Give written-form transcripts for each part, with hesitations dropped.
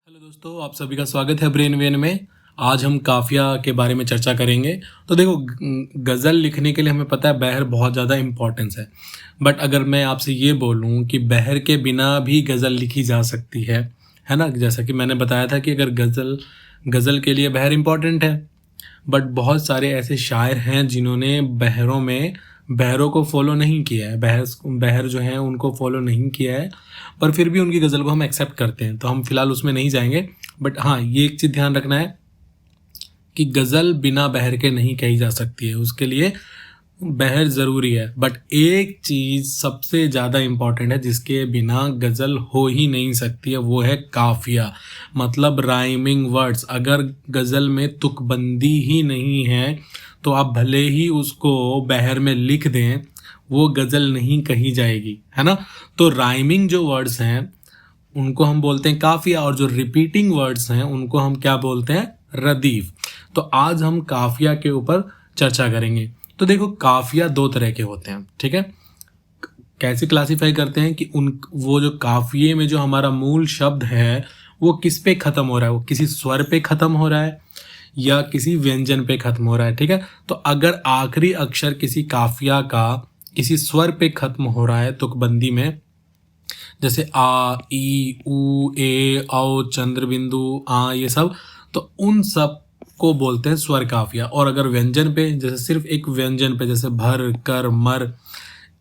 Hello दोस्तों, आप सभी का स्वागत है ब्रेन वेन में। आज हम काफिया के बारे में चर्चा करेंगे। तो देखो, गज़ल लिखने के लिए हमें पता है बहर बहुत ज़्यादा इम्पोर्टेंस है। बट अगर मैं आपसे ये बोलूँ कि बहर के बिना भी गज़ल लिखी जा सकती है ना। जैसा कि मैंने बताया था कि अगर गज़ल के लिए बहर इम्पोर्टेंट है, बट बहुत सारे ऐसे शायर हैं जिन्होंने बहरों को फॉलो नहीं किया है, बहर जो हैं उनको फॉलो नहीं किया है, पर फिर भी उनकी गज़ल को हम एक्सेप्ट करते हैं। तो हम फिलहाल उसमें नहीं जाएंगे। बट हाँ, ये एक चीज़ ध्यान रखना है कि गज़ल बिना बहर के नहीं कही जा सकती है, उसके लिए बहर ज़रूरी है। बट एक चीज़ सबसे ज़्यादा इम्पॉर्टेंट है जिसके बिना गज़ल हो ही नहीं सकती है, वो है काफिया, मतलब राइमिंग वर्ड्स। अगर गज़ल में तुकबंदी ही नहीं है तो आप भले ही उसको बहर में लिख दें, वो गज़ल नहीं कही जाएगी, है ना। तो राइमिंग जो वर्ड्स हैं उनको हम बोलते हैं काफिया, और जो रिपीटिंग वर्ड्स हैं उनको हम क्या बोलते हैं, रदीफ। तो आज हम काफिया के ऊपर चर्चा करेंगे। तो देखो, काफिया दो तरह के होते हैं, ठीक है। कैसे क्लासिफाई करते हैं कि वो जो काफिये में जो हमारा मूल शब्द है वो किस पे खत्म हो रहा है, वो किसी स्वर पे खत्म हो रहा है या किसी व्यंजन पे खत्म हो रहा है, ठीक है। तो अगर आखिरी अक्षर किसी काफिया का किसी स्वर पे खत्म हो रहा है तुकबंदी में, जैसे आ, ई, ऊ, ए, औ, चंद्र बिंदु, आ, ये सब, तो उन सब को बोलते हैं स्वर काफिया। और अगर व्यंजन पे, जैसे सिर्फ एक व्यंजन पे, जैसे भर, कर, मर,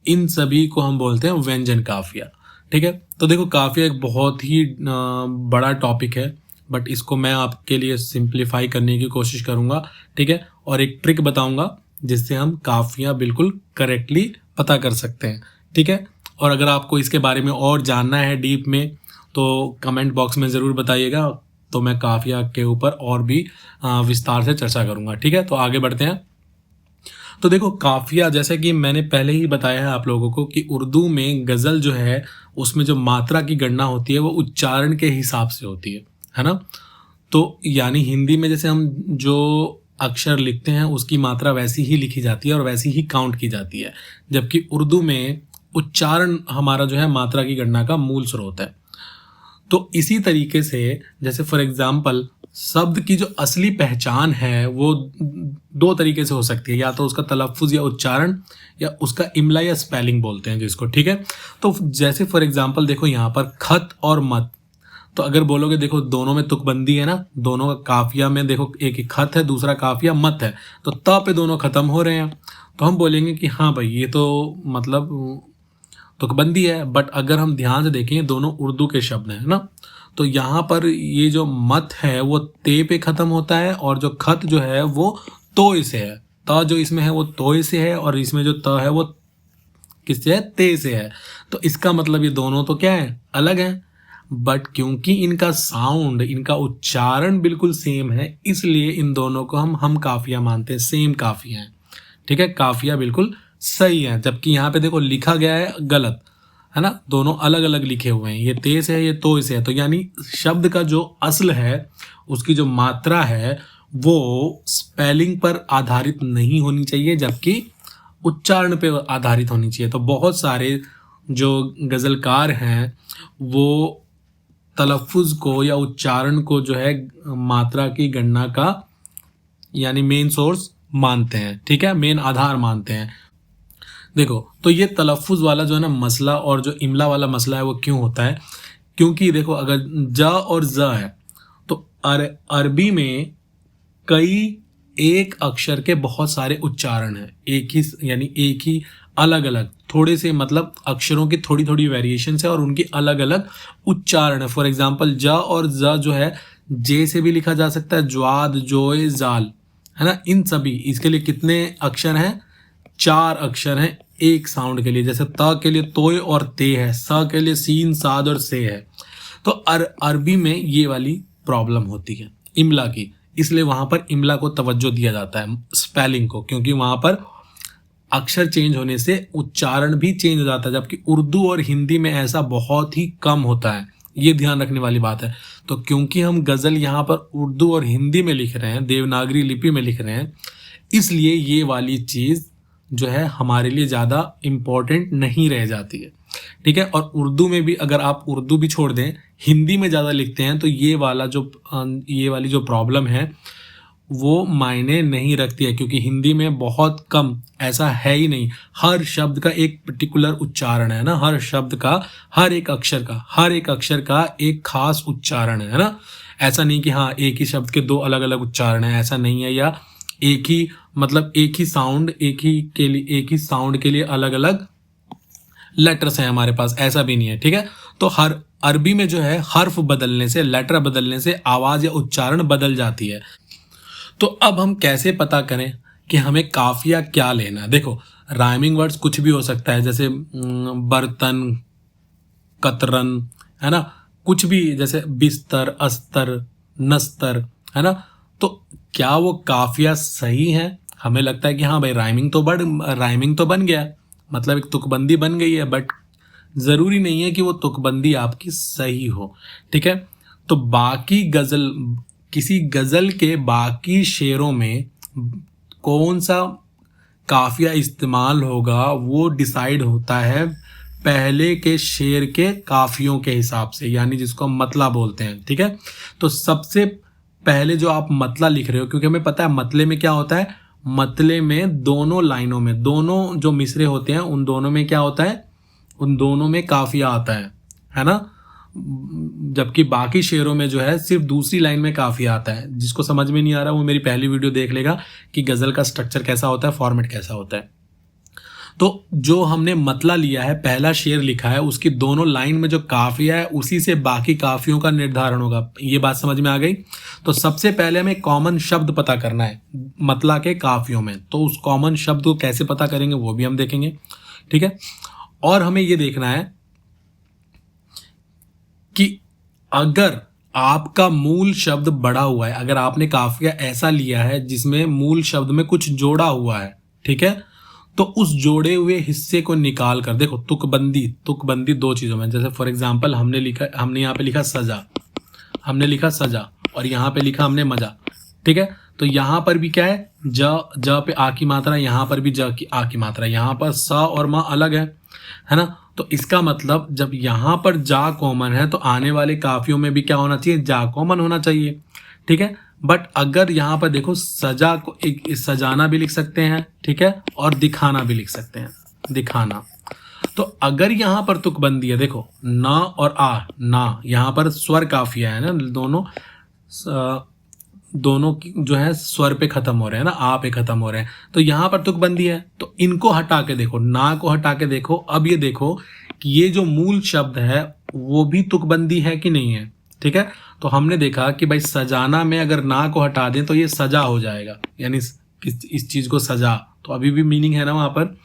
इन सभी को हम बोलते हैं व्यंजन काफिया, ठीक है। तो देखो, काफिया एक बहुत ही बड़ा टॉपिक है, बट इसको मैं आपके लिए सिंप्लीफाई करने की कोशिश करूंगा, ठीक है। और एक ट्रिक बताऊंगा जिससे हम काफिया बिल्कुल करेक्टली पता कर सकते हैं, ठीक है। और अगर आपको इसके बारे में और जानना है डीप में तो कमेंट बॉक्स में ज़रूर बताइएगा, तो मैं काफिया के ऊपर और भी विस्तार से चर्चा करूंगा, ठीक है। तो आगे बढ़ते हैं। तो देखो, काफिया, जैसे कि मैंने पहले ही बताया है आप लोगों को कि उर्दू में गज़ल जो है उसमें जो मात्रा की गणना होती है वो उच्चारण के हिसाब से होती है ना। तो यानी हिंदी में जैसे हम जो अक्षर लिखते हैं उसकी मात्रा वैसी ही लिखी जाती है और वैसी ही काउंट की जाती है, जबकि उर्दू में उच्चारण हमारा जो है मात्रा की गणना का मूल स्रोत है। तो इसी तरीके से, जैसे फॉर एग्जाम्पल, शब्द की जो असली पहचान है वो दो तरीके से हो सकती है, या तो उसका तलफ़ुज़ या उच्चारण, या उसका इमला या स्पेलिंग बोलते हैं जिसको, ठीक है। तो जैसे फॉर एग्जाम्पल देखो यहाँ पर खत और मत, तो अगर बोलोगे देखो दोनों में तुकबंदी है ना, दोनों का काफिया में देखो एक खत है, दूसरा काफिया मत है, तो त पे दोनों खत्म हो रहे हैं, तो हम बोलेंगे कि हाँ भाई ये तो मतलब तुकबंदी है। बट अगर हम ध्यान से देखें दोनों उर्दू के शब्द हैं ना, तो यहाँ पर ये जो मत है वो ते पे खत्म होता है, और जो खत जो है वो तोय से है। त जो इसमें है वो तोय से है, और इसमें जो त है वो किससे है, ते से है। तो इसका मतलब ये दोनों तो क्या है, अलग हैं। बट क्योंकि इनका साउंड, इनका उच्चारण बिल्कुल सेम है, इसलिए इन दोनों को हम काफिया मानते हैं, सेम काफिया है, ठीक है। काफिया बिल्कुल सही है, जबकि यहाँ पे देखो लिखा गया है गलत, है ना, दोनों अलग अलग लिखे हुए हैं, ये ते से है, ये तो से है। तो यानी शब्द का जो असल है, उसकी जो मात्रा है वो स्पेलिंग पर आधारित नहीं होनी चाहिए, जबकि उच्चारण पे आधारित होनी चाहिए। तो बहुत सारे जो गज़लकार हैं वो तलफ़ुज़ को या उच्चारण को जो है मात्रा की गणना का यानी मेन सोर्स मानते हैं, ठीक है, मेन आधार मानते हैं। देखो, तो ये तलफ़ुज़ वाला जो है ना मसला, और जो इमला वाला मसला है वो क्यों होता है, क्योंकि देखो अगर ज और ज है तो अरबी में कई एक अक्षर के बहुत सारे उच्चारण हैं, एक ही यानी एक ही अलग अलग थोड़े से, मतलब अक्षरों की थोड़ी थोड़ी वेरिएशन है और उनकी अलग अलग उच्चारण है। फॉर एग्जांपल ज और ज जो है जे से भी लिखा जा सकता है, ज्वाद, जोय, जाल, है ना। इन सभी, इसके लिए कितने अक्षर हैं, 4 अक्षर हैं एक साउंड के लिए। जैसे त के लिए तोय और ते है, स के लिए सीन, साद और से है। तो अरबी में ये वाली प्रॉब्लम होती है इमला की, इसलिए वहां पर इमला को तवज्जो दिया जाता है, स्पेलिंग को, क्योंकि वहां पर अक्षर चेंज होने से उच्चारण भी चेंज हो जाता है, जबकि उर्दू और हिंदी में ऐसा बहुत ही कम होता है। ये ध्यान रखने वाली बात है। तो क्योंकि हम गज़ल यहाँ पर उर्दू और हिंदी में लिख रहे हैं, देवनागरी लिपि में लिख रहे हैं, इसलिए ये वाली चीज़ जो है हमारे लिए ज़्यादा इम्पोर्टेंट नहीं रह जाती है। ठीक है। और उर्दू में भी अगर आप उर्दू भी छोड़ दें, हिंदी में ज़्यादा लिखते हैं तो ये वाली जो प्रॉब्लम है वो मायने नहीं रखती है, क्योंकि हिंदी में बहुत कम, ऐसा है ही नहीं, हर शब्द का एक पर्टिकुलर उच्चारण है ना, हर शब्द का, हर एक अक्षर का एक खास उच्चारण है ना। ऐसा नहीं कि हाँ एक ही शब्द के दो अलग अलग उच्चारण है, ऐसा नहीं है, या एक ही साउंड के लिए अलग अलग लेटर्स हैं हमारे पास, ऐसा भी नहीं है, ठीक है। तो हर अरबी में जो है हर्फ बदलने से, लेटर बदलने से आवाज़ या उच्चारण बदल जाती है। तो अब हम कैसे पता करें कि हमें काफिया क्या लेना है? देखो, राइमिंग वर्ड्स कुछ भी हो सकता है, जैसे बर्तन, कतरन, है ना, कुछ भी, जैसे बिस्तर, अस्तर, नस्तर, है ना। तो क्या वो काफिया सही है? हमें लगता है कि हाँ भाई राइमिंग तो बन गया, मतलब एक तुकबंदी बन गई है, बट ज़रूरी नहीं है कि वो तुकबंदी आपकी सही हो, ठीक है। तो किसी गज़ल के बाकी शेरों में कौन सा काफिया इस्तेमाल होगा वो डिसाइड होता है पहले के शेर के काफियों के हिसाब से, यानी जिसको हम मतला बोलते हैं, ठीक है। तो सबसे पहले जो आप मतला लिख रहे हो, क्योंकि हमें पता है मतले में क्या होता है, मतले में दोनों लाइनों में, दोनों जो मिसरे होते हैं उन दोनों में क्या होता है, उन दोनों में काफिया आता है ना। जबकि बाकी शेरों में जो है सिर्फ दूसरी लाइन में काफिया आता है। जिसको समझ में नहीं आ रहा वो मेरी पहली वीडियो देख लेगा कि गज़ल का स्ट्रक्चर कैसा होता है, फॉर्मेट कैसा होता है। तो जो हमने मतला लिया है, पहला शेर लिखा है, उसकी दोनों लाइन में जो काफिया है उसी से बाकी काफियों का निर्धारण होगा। ये बात समझ में आ गई? तो सबसे पहले हमें कॉमन शब्द पता करना है मतला के काफियों में। तो उस कॉमन शब्द को कैसे पता करेंगे वो भी हम देखेंगे, ठीक है। और हमें ये देखना है कि अगर आपका मूल शब्द बढ़ा हुआ है, अगर आपने काफिया ऐसा लिया है जिसमें मूल शब्द में कुछ जोड़ा हुआ है, ठीक है, तो उस जोड़े हुए हिस्से को निकाल कर देखो। तुकबंदी दो चीजों में, जैसे फॉर एग्जांपल हमने यहाँ पे लिखा सजा और यहाँ पे लिखा हमने मजा, ठीक है। तो यहाँ पर भी क्या है, ज पे आ की मात्रा, यहाँ पर भी ज की आ की मात्रा, यहाँ पर स और म अलग है ना। तो इसका मतलब जब यहाँ पर जा कॉमन है तो आने वाले काफियों में भी क्या होना चाहिए, जा कॉमन होना चाहिए, ठीक है। बट अगर यहाँ पर देखो सजा को एक सजाना भी लिख सकते हैं, ठीक है, और दिखाना भी लिख सकते हैं, दिखाना। तो अगर यहाँ पर तुकबंदी है, देखो ना और आ, ना यहाँ पर स्वर काफिया है ना, दोनों जो है स्वर पे खत्म हो रहे हैं ना, आ पे खत्म हो रहे हैं। तो यहाँ पर तुकबंदी है, तो इनको हटा के देखो, ना को हटा के देखो। अब ये देखो कि ये जो मूल शब्द है वो भी तुकबंदी है कि नहीं है, ठीक है। तो हमने देखा कि भाई सजाना में अगर ना को हटा दें तो ये सजा हो जाएगा, यानी इस चीज को सजा, तो अभी भी मीनिंग है ना वहां पर।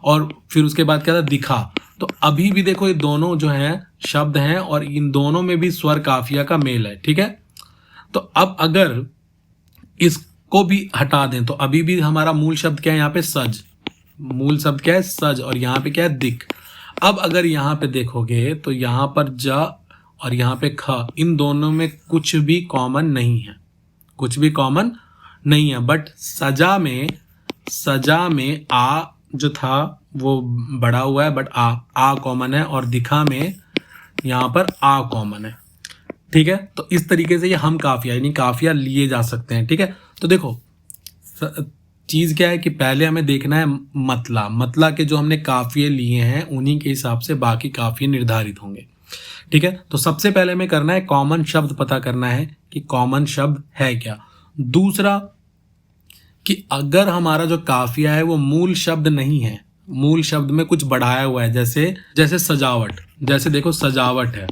और फिर उसके बाद क्या था, दिखा। तो अभी भी देखो ये दोनों जो है शब्द हैं और इन दोनों में भी स्वर काफिया का मेल है, ठीक है। तो अब अगर इसको भी हटा दें तो अभी भी हमारा मूल शब्द क्या है, यहाँ पे सज, मूल शब्द क्या है सज, और यहाँ पे क्या है दिख। अब अगर यहाँ पे देखोगे तो यहाँ पर ज और यहाँ पे ख, इन दोनों में कुछ भी कॉमन नहीं है, कुछ भी कॉमन नहीं है। बट सजा में आ जो था वो बड़ा हुआ है, बट आ कॉमन है, और दिखा में यहाँ पर आ कॉमन है, ठीक है। तो इस तरीके से ये हम काफिया यानी काफिया लिए जा सकते हैं, ठीक है। तो देखो चीज क्या है कि पहले हमें देखना है मतला के जो हमने काफिये लिए हैं उन्हीं के हिसाब से बाकी काफिये निर्धारित होंगे, ठीक है। तो सबसे पहले हमें करना है कॉमन शब्द पता करना है कि कॉमन शब्द है क्या। दूसरा कि अगर हमारा जो काफिया है वो मूल शब्द नहीं है, मूल शब्द में कुछ बढ़ाया हुआ है, जैसे सजावट, जैसे देखो सजावट है,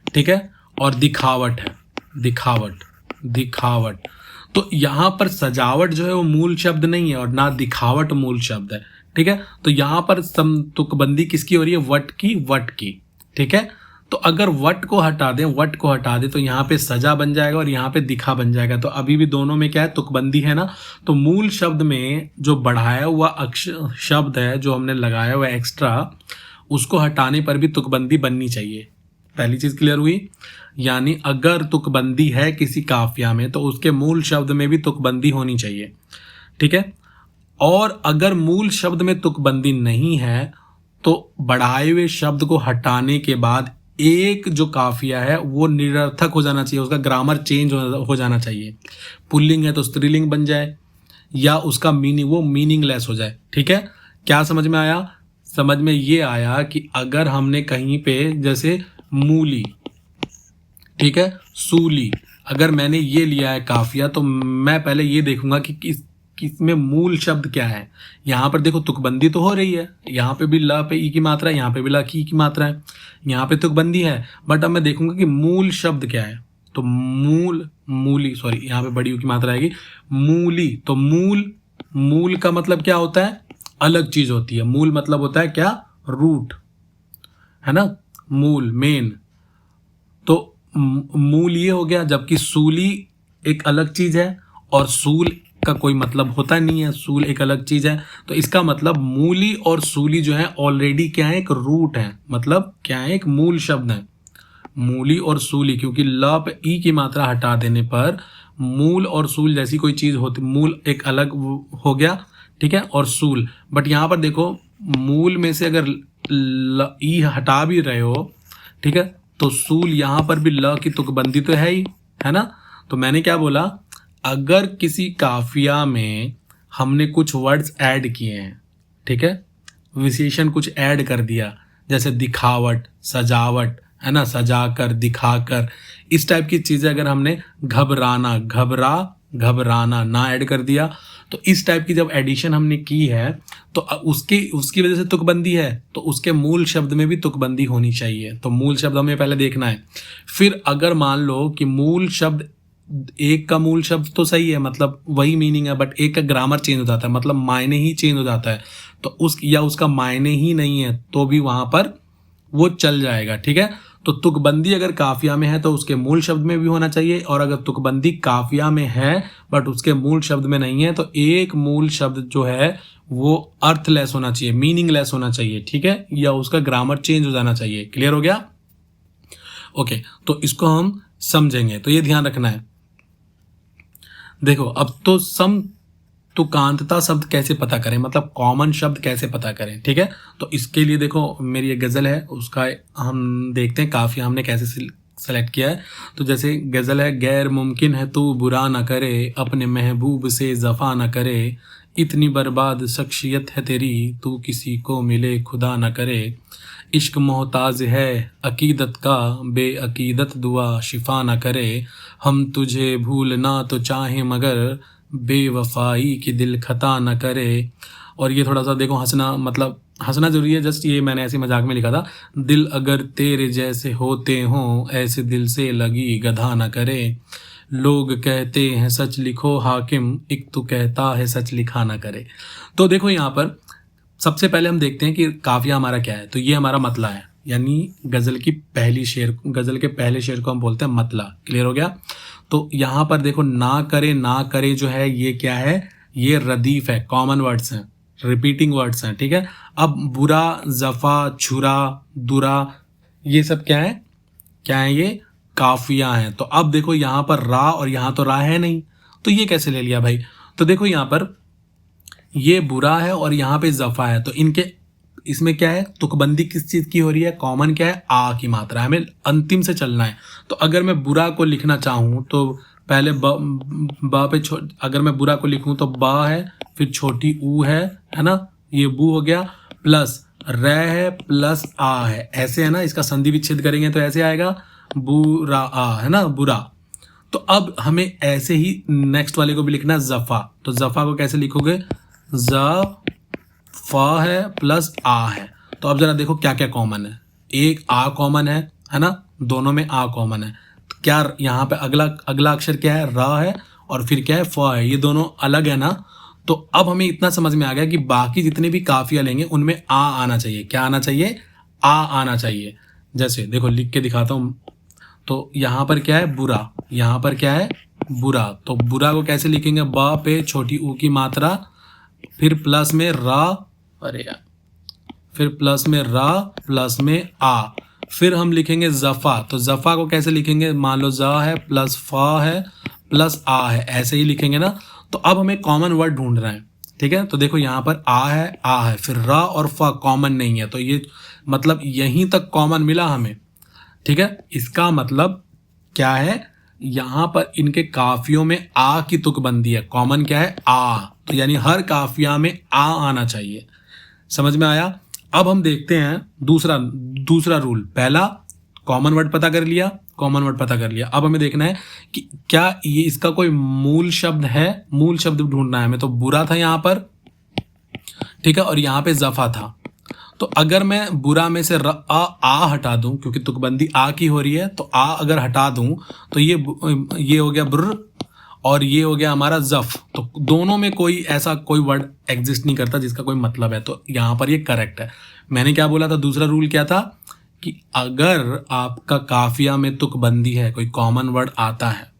ठीक है, और दिखावट है, दिखावट। तो यहाँ पर सजावट जो है वो मूल शब्द नहीं है और ना दिखावट मूल शब्द है, ठीक है। तो यहाँ पर तुकबंदी किसकी हो रही है, वट की, ठीक है। तो अगर वट को हटा दें तो यहाँ पे सजा बन जाएगा और यहाँ पे दिखा बन जाएगा। तो अभी भी दोनों में क्या है, तुकबंदी है ना। तो मूल शब्द में जो बढ़ाया हुआ अक्षर शब्द है, जो हमने लगाया हुआ एक्स्ट्रा, उसको हटाने पर भी तुकबंदी बननी चाहिए। पहली चीज क्लियर हुई, यानी अगर तुकबंदी है किसी काफिया में तो उसके मूल शब्द में भी तुकबंदी होनी चाहिए, ठीक है। और अगर मूल शब्द में तुकबंदी नहीं है तो बढ़ाए हुए शब्द को हटाने के बाद एक जो काफिया है वो निरर्थक हो जाना चाहिए, उसका ग्रामर चेंज हो जाना चाहिए। पुल्लिंग है तो स्त्रीलिंग बन जाए, या उसका मीनिंग वो मीनिंगलेस हो जाए। ठीक है, क्या समझ में आया? समझ में ये आया कि अगर हमने कहीं पे जैसे मूली, ठीक है, सूली, अगर मैंने ये लिया है काफिया, तो मैं पहले ये देखूंगा कि किसमें मूल शब्द क्या है। यहाँ पर देखो तुकबंदी तो हो रही है, यहाँ पे भी ल पे ई की मात्रा है, यहाँ पे भी ल की मात्रा है, यहाँ पे तुकबंदी है, बट अब मैं देखूंगा कि मूल शब्द क्या है। तो मूली, सॉरी, यहाँ पे बड़ी यू की मात्रा आएगी, मूली। तो मूल का मतलब क्या होता है? अलग चीज होती है। मूल मतलब होता है क्या? रूट, है ना, मूल, मेन। तो मूल ये हो गया, जबकि सूली एक अलग चीज है और सूल का कोई मतलब होता नहीं है, सूल एक अलग चीज है। तो इसका मतलब मूली और सूली जो है ऑलरेडी क्या है? एक रूट है, मतलब क्या है? एक मूल शब्द है। मूली और सूली, क्योंकि ल पे ई की मात्रा हटा देने पर मूल और सूल जैसी कोई चीज होती, मूल एक अलग हो गया, ठीक है, और सूल। बट यहाँ पर देखो, मूल में से अगर ई हटा भी रहे हो, ठीक है, तो सूल यहाँ पर भी ल की तुकबंदी तो है ही, है ना। तो मैंने क्या बोला, अगर किसी काफिया में हमने कुछ वर्ड्स ऐड किए हैं, ठीक है, विशेषण कुछ ऐड कर दिया, जैसे दिखावट, सजावट, है ना, सजाकर, दिखाकर, इस टाइप की चीजें अगर हमने घबराना, घबराना ना ऐड कर दिया, तो इस टाइप की जब एडिशन हमने की है तो उसकी वजह से तुकबंदी है, तो उसके मूल शब्द में भी तुकबंदी होनी चाहिए। तो मूल शब्द हमें पहले देखना है। फिर अगर मान लो कि मूल शब्द, एक का मूल शब्द तो सही है, मतलब वही मीनिंग है, बट एक का ग्रामर चेंज हो जाता है, मतलब मायने ही चेंज हो जाता है, तो उसका मायने ही नहीं है, तो भी वहां पर वो चल जाएगा। ठीक है, तो तुकबंदी अगर काफिया में है तो उसके मूल शब्द में भी होना चाहिए, और अगर तुकबंदी काफिया में है बट उसके मूल शब्द में नहीं है, तो एक मूल शब्द जो है वो अर्थलेस होना चाहिए, मीनिंगलेस होना चाहिए। ठीक है, या उसका ग्रामर चेंज हो जाना चाहिए। क्लियर हो गया? ओके, तो इसको हम समझेंगे, तो ये ध्यान रखना है। देखो, अब तो तुकांतता शब्द कैसे पता करें, मतलब कॉमन शब्द कैसे पता करें। ठीक है, तो इसके लिए देखो मेरी एक गजल है, उसका हम देखते हैं काफिया हमने कैसे सेलेक्ट किया है। तो जैसे गजल है, गैर मुमकिन है तू बुरा न करे, अपने महबूब से जफा न करे, इतनी बर्बाद शख्सियत है तेरी, तू किसी को मिले खुदा न करे, इश्क मोहताज है अकीदत का, बेअकीदत दुआ शिफा न करे, हम तुझे भूलना तो चाहे मगर, बेवफाई की दिल खता न करे। और ये थोड़ा सा देखो हंसना, मतलब हंसना जरूरी है, जस्ट ये मैंने ऐसे मजाक में लिखा था, दिल अगर तेरे जैसे होते हों, ऐसे दिल से लगी गधा न करे, लोग कहते हैं सच लिखो हाकिम, एक तो कहता है सच लिखा ना करे। तो देखो यहाँ पर सबसे पहले हम देखते हैं कि काफिया हमारा क्या है। तो ये हमारा मतला है, यानी गजल के पहले शेर को हम बोलते हैं मतला। क्लियर हो गया? तो यहाँ पर देखो, ना करे जो है ये क्या है? ये रदीफ है, कॉमन वर्ड्स हैं, रिपीटिंग वर्ड्स हैं। ठीक है, अब बुरा, जफा, छुरा, दुरा, ये सब क्या है? ये काफिया हैं। तो अब देखो यहाँ पर रा, और यहाँ तो रा है नहीं, तो ये कैसे ले लिया भाई? तो देखो यहाँ पर ये बुरा है और यहाँ पे जफा है, तो इसमें क्या है? तुकबंदी किस चीज की हो रही है? कॉमन क्या है? आ की मात्रा है, हमें अंतिम से चलना है। तो अगर मैं बुरा को लिखना चाहूं तो पहले बा पे अगर मैं बुरा को लिखूं तो बा है, फिर छोटी ऊ है ना, ये बू हो गया, प्लस रे है, प्लस आ है, ऐसे है ना। इसका संधि विच्छेद करेंगे तो ऐसे आएगा, बुरा आ, है ना, बुरा। तो अब हमें ऐसे ही नेक्स्ट वाले को भी लिखना है, जफा। तो जफा को कैसे लिखोगे? फा है प्लस आ है। तो अब जरा देखो क्या क्या कॉमन है। एक आ कॉमन है ना, दोनों में आ कॉमन है। तो क्या यहाँ पे अगला अक्षर क्या है? रा है, और फिर क्या है? फा है। ये दोनों अलग है ना। तो अब हमें इतना समझ में आ गया कि बाकी जितने भी काफिया लेंगे उनमें आ आना चाहिए। क्या आना चाहिए? आ आना चाहिए। जैसे देखो लिख के दिखाता हूं। तो यहाँ पर क्या है? बुरा। यहाँ पर क्या है? बुरा। तो बुरा को कैसे लिखेंगे? बा पे छोटी ऊ की मात्रा, फिर प्लस में रा, अरे यार, फिर प्लस में रा, प्लस में आ, फिर हम लिखेंगे जफा। तो जफा को कैसे लिखेंगे? मान लो जा है प्लस फा है प्लस आ है, ऐसे ही लिखेंगे ना। तो अब हमें कॉमन वर्ड ढूंढना है। ठीक है। तो देखो यहाँ पर आ है, फिर र और फ कॉमन नहीं है, तो ये मतलब यहीं तक कॉमन मिला हमें, ठीक है। इसका मतलब क्या है, यहाँ पर इनके काफियों में आ की तुकबंदी है, कॉमन क्या है, आ, तो यानी हर काफिया में आ आना चाहिए। समझ में आया। अब हम देखते हैं दूसरा रूल। पहला कॉमन वर्ड पता कर लिया, कॉमन वर्ड पता कर लिया। अब हमें देखना है कि क्या ये इसका कोई मूल शब्द है, मूल शब्द ढूंढना है हमें। तो बुरा था यहाँ पर, ठीक है, और यहाँ पे जफा था। तो अगर मैं बुरा में से आ हटा दूं, क्योंकि तुकबंदी आ की हो रही है, तो आ अगर हटा दूं तो ये हो गया बुर्र और ये हो गया हमारा जफ। तो दोनों में कोई वर्ड एग्जिस्ट नहीं करता जिसका कोई मतलब है, तो यहाँ पर ये करेक्ट है। मैंने क्या बोला था, दूसरा रूल क्या था कि अगर आपका काफिया में तुकबंदी है, कोई कॉमन वर्ड आता है,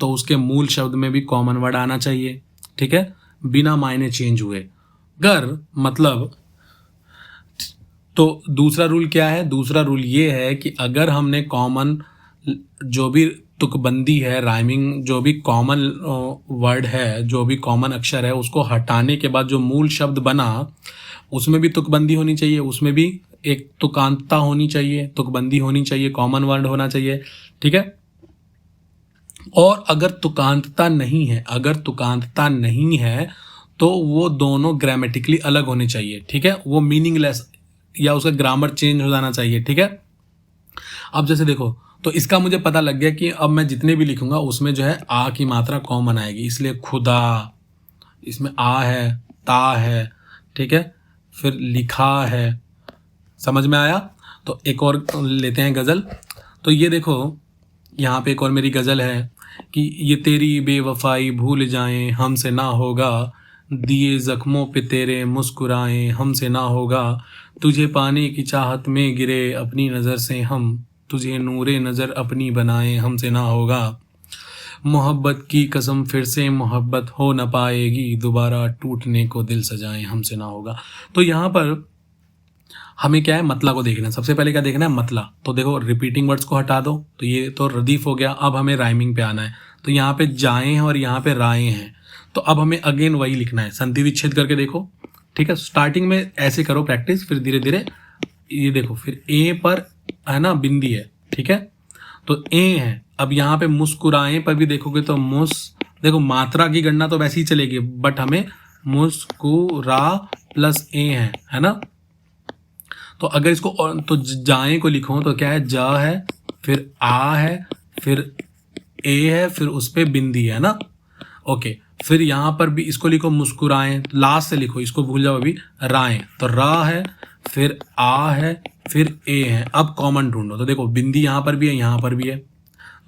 तो उसके मूल शब्द में भी कॉमन वर्ड आना चाहिए, ठीक है, बिना मायने चेंज हुए। अगर मतलब, तो दूसरा रूल क्या है, दूसरा रूल ये है कि अगर हमने कॉमन जो भी तुकबंदी है, राइमिंग जो भी कॉमन वर्ड है, जो भी कॉमन अक्षर है, उसको हटाने के बाद जो मूल शब्द बना उसमें भी तुकबंदी होनी चाहिए, उसमें भी एक तुकांतता होनी चाहिए, तुकबंदी होनी चाहिए, कॉमन वर्ड होना चाहिए, ठीक है। और अगर तुकांतता नहीं है तो वो दोनों ग्रामेटिकली अलग होने चाहिए, ठीक है, वो मीनिंगलेस या उसका ग्रामर चेंज हो जाना चाहिए, ठीक है। अब जैसे देखो, तो इसका मुझे पता लग गया कि अब मैं जितने भी लिखूंगा उसमें जो है आ की मात्रा कॉमन आएगी, इसलिए खुदा, इसमें आ है, ता है, ठीक है, फिर लिखा है। समझ में आया। तो एक और लेते हैं गज़ल। तो ये देखो यहाँ पे एक और मेरी गज़ल है कि ये तेरी बेवफाई भूल जाएं हमसे ना होगा, दिए जख्मों पे तेरे मुस्कुराएं हमसे ना होगा, तुझे पाने की चाहत में गिरे अपनी नज़र से हम, तुझे नूरे नज़र अपनी बनाएं हमसे ना होगा, मोहब्बत की कसम फिर से मोहब्बत हो न पाएगी, दोबारा टूटने को दिल सजाएं हमसे ना होगा। तो यहाँ पर हमें क्या है, मतला को देखना है। सबसे पहले क्या देखना है, मतला। तो देखो रिपीटिंग वर्ड्स को हटा दो, तो ये तो रदीफ हो गया। अब हमें राइमिंग पे आना है। तो यहाँ पे जाएं हैं और यहाँ पे राएं हैं, तो अब हमें अगेन वही लिखना है, संधि विच्छेद करके देखो, ठीक है। स्टार्टिंग में ऐसे करो प्रैक्टिस, फिर धीरे धीरे ये देखो, फिर ए पर है ना बिंदी है, ठीक है, तो ए है। अब यहाँ पे मुस्कुराएं पर भी देखोगे तो देखो मात्रा की गणना तो वैसे ही चलेगी, बट हमें मुस्कुरा प्लस ए है ना। तो अगर इसको तो जाएं को लिखो तो क्या है, जा है, फिर आ है, फिर ए है, फिर उस पे बिंदी है ना। ओके, फिर यहाँ पर भी इसको लिखो मुस्कुराएं, लास्ट से लिखो, इसको भूल जाओ अभी, राएं। तो रा है, फिर आ है, फिर ए है। अब कॉमन ढूंढो, तो देखो बिंदी यहाँ पर भी है, यहाँ पर भी है,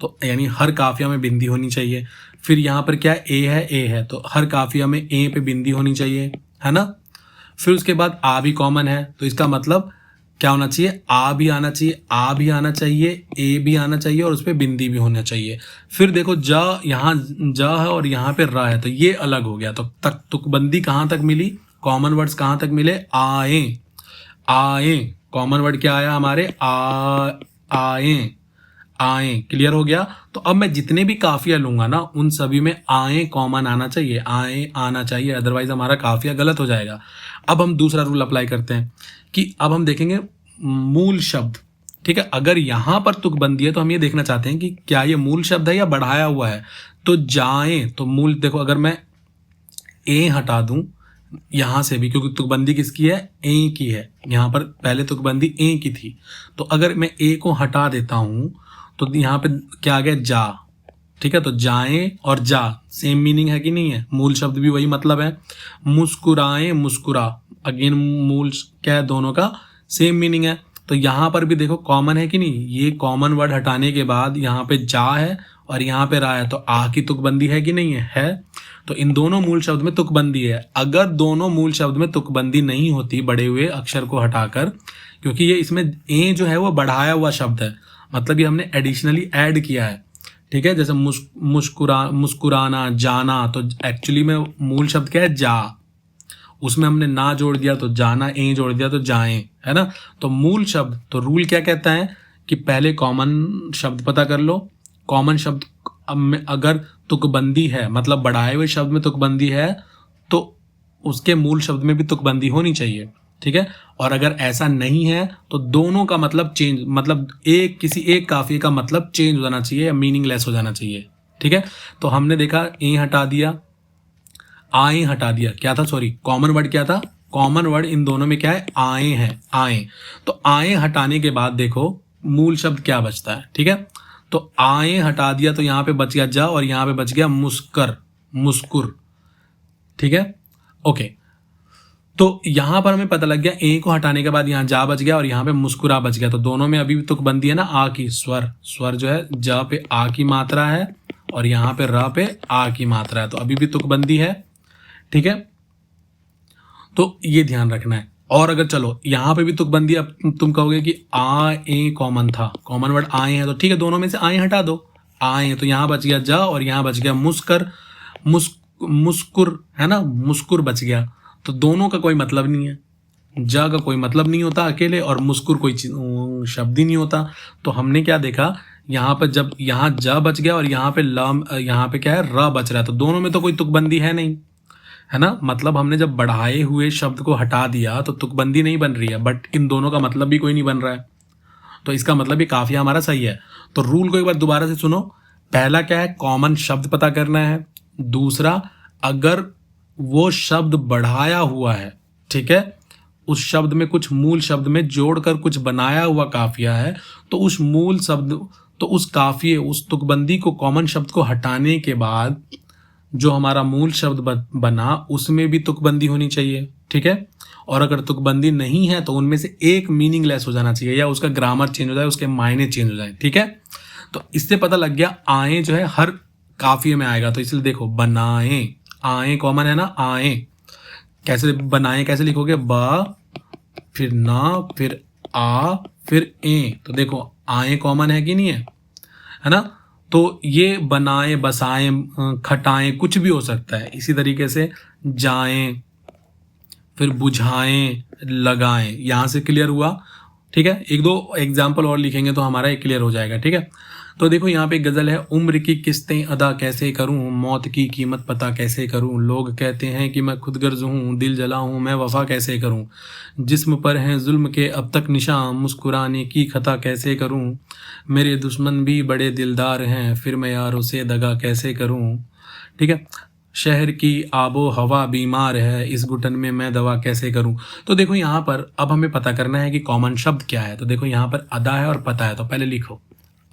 तो यानी हर काफिया में बिंदी होनी चाहिए। फिर यहाँ पर क्या है, ए है, तो हर काफिया में ए पे बिंदी होनी चाहिए, है ना। फिर उसके बाद आ भी कॉमन है, तो इसका मतलब क्या होना चाहिए, आ भी आना चाहिए, आ भी आना चाहिए, ए भी आना चाहिए और उस पर बिंदी भी होना चाहिए। फिर देखो जा, यहाँ जा है और यहाँ पे रा है, तो ये अलग हो गया। तो तक तुकबंदी कहाँ तक मिली, कॉमन वर्ड्स कहाँ तक मिले, आए, कॉमन वर्ड क्या आया हमारे, आए, क्लियर हो गया। तो अब मैं जितने भी काफिया लूंगा ना, उन सभी में आए कॉमन आना चाहिए, आए आना चाहिए, अदरवाइज हमारा काफिया गलत हो जाएगा। अब हम दूसरा रूल अप्लाई करते हैं कि अब हम देखेंगे मूल शब्द, ठीक है। अगर यहां पर तुकबंदी है तो हम ये देखना चाहते हैं कि क्या ये मूल शब्द है या बढ़ाया हुआ है। तो जाएं, तो मूल देखो, अगर मैं ए हटा दूं यहां से भी, क्योंकि तुकबंदी किसकी है, ए की है, यहां पर पहले तुकबंदी ए की थी, तो अगर मैं ए को हटा देता हूं तो यहाँ पे क्या आ गया, जा, ठीक है। तो जाएं और जा सेम मीनिंग है कि नहीं है, मूल शब्द भी वही मतलब है। मुस्कुराएं, मुस्कुरा, अगेन मूल क्या है, दोनों का सेम मीनिंग है। तो यहाँ पर भी देखो कॉमन है कि नहीं, ये कॉमन वर्ड हटाने के बाद यहाँ पे जा है और यहाँ पे रा है, तो आ की तुकबंदी है कि नहीं है। तो इन दोनों मूल शब्द में तुकबंदी है। अगर दोनों मूल शब्द में तुकबंदी नहीं होती बड़े हुए अक्षर को हटाकर, क्योंकि ये इसमें ए जो है वो बढ़ाया हुआ शब्द है, मतलब ये हमने एडिशनली ऐड किया है, ठीक है। जैसे मुस्कुराना, जाना, तो एक्चुअली में मूल शब्द क्या है, जा, उसमें हमने ना जोड़ दिया तो जाना, ए जोड़ दिया तो जाएं, है ना। तो मूल शब्द, तो रूल क्या कहता है कि पहले कॉमन शब्द पता कर लो। कॉमन शब्द में अगर तुकबंदी है, मतलब बढ़ाए हुए शब्द में तुकबंदी है, तो उसके मूल शब्द में भी तुकबंदी होनी चाहिए, ठीक है। और अगर ऐसा नहीं है तो दोनों का मतलब चेंज, मतलब किसी एक काफिये का मतलब चेंज हो जाना चाहिए या मीनिंगलेस हो जाना चाहिए, ठीक है। तो हमने देखा ए हटा दिया, आए हटा दिया, क्या था, सॉरी, कॉमन वर्ड क्या था, कॉमन वर्ड इन दोनों में क्या है, आए हैं, आए। तो आए हटाने के बाद देखो मूल शब्द क्या बचता है, ठीक है। तो आए हटा दिया तो यहां पे बच गया जा और यहां पे बच गया मुस्कर, मुस्कुर, ठीक है, ओके। तो यहां पर हमें पता लग गया ए को हटाने के बाद यहां जा बच गया और यहां पे मुस्कुरा बच गया। तो दोनों में अभी भी तुकबंदी है ना, आ की, स्वर, स्वर जो है जा पे आ की मात्रा है और यहां पे र पे आ की मात्रा है, तो अभी भी तुकबंदी है, ठीक है। तो ये ध्यान रखना है। और अगर चलो यहां पे भी तुकबंदी, अब तुम कहोगे कि आ ए कॉमन था, कॉमन वर्ड आए हैं, तो ठीक है, दोनों में से आए हटा दो, आए, तो यहां बच गया जा और यहां बच गया मुस्कर, मुस्कुर, है ना, मुस्कुर बच गया। तो दोनों का कोई मतलब नहीं है, जा का कोई मतलब नहीं होता अकेले और मुस्कुर कोई शब्द ही नहीं होता। तो हमने क्या देखा, यहाँ पर जब यहाँ जा बच गया और यहाँ पे लम, यहाँ पे क्या है, र बच रहा है, तो दोनों में तो कोई तुकबंदी है नहीं, है ना। मतलब हमने जब बढ़ाए हुए शब्द को हटा दिया तो तुकबंदी नहीं बन रही है, बट इन दोनों का मतलब भी कोई नहीं बन रहा है, तो इसका मतलब ये काफिया हमारा सही है। तो रूल को एक बार दोबारा से सुनो। पहला क्या है, कॉमन शब्द पता करना है। दूसरा, अगर वो शब्द बढ़ाया हुआ है, ठीक है, उस शब्द में कुछ मूल शब्द में जोड़कर कुछ बनाया हुआ काफिया है, तो उस मूल शब्द, तो उस काफिये, उस तुकबंदी को, कॉमन शब्द को हटाने के बाद जो हमारा मूल शब्द बना उसमें भी तुकबंदी होनी चाहिए, ठीक है। और अगर तुकबंदी नहीं है तो उनमें से एक मीनिंगलेस हो जाना चाहिए या उसका ग्रामर चेंज हो जाए, उसके मायने चेंज हो जाए, ठीक है। तो इससे पता लग गया आए जो है हर काफिये में आएगा, तो इसलिए देखो बनाए, आए कॉमन है ना, आए, कैसे बनाए, कैसे लिखोगे, ब फिर ना फिर आ फिर ए, तो देखो आए कॉमन है कि नहीं है ना। तो ये बनाए, बसाए, खटाएं, कुछ भी हो सकता है। इसी तरीके से जाएं, फिर बुझाएं, लगाएं, यहां से क्लियर हुआ, ठीक है। एक दो एग्जाम्पल और लिखेंगे तो हमारा एक क्लियर हो जाएगा, ठीक है। तो देखो यहाँ पे एक गजल है, उम्र की किस्तें अदा कैसे करूं, मौत की कीमत पता कैसे करूं, लोग कहते हैं कि मैं खुदगर्ज हूं, दिल जला हूं, मैं वफा कैसे करूं, जिस्म पर हैं जुल्म के अब तक निशान, मुस्कुराने की खता कैसे करूं, मेरे दुश्मन भी बड़े दिलदार हैं, फिर मैं यारों से दगा कैसे करूं, ठीक है। शहर की आबो हवा बीमार है, इस घुटन में मैं दवा कैसे करूं। तो देखो यहाँ पर अब हमें पता करना है कि कॉमन शब्द क्या है। तो देखो यहाँ पर अदा है और पता है, तो पहले लिखो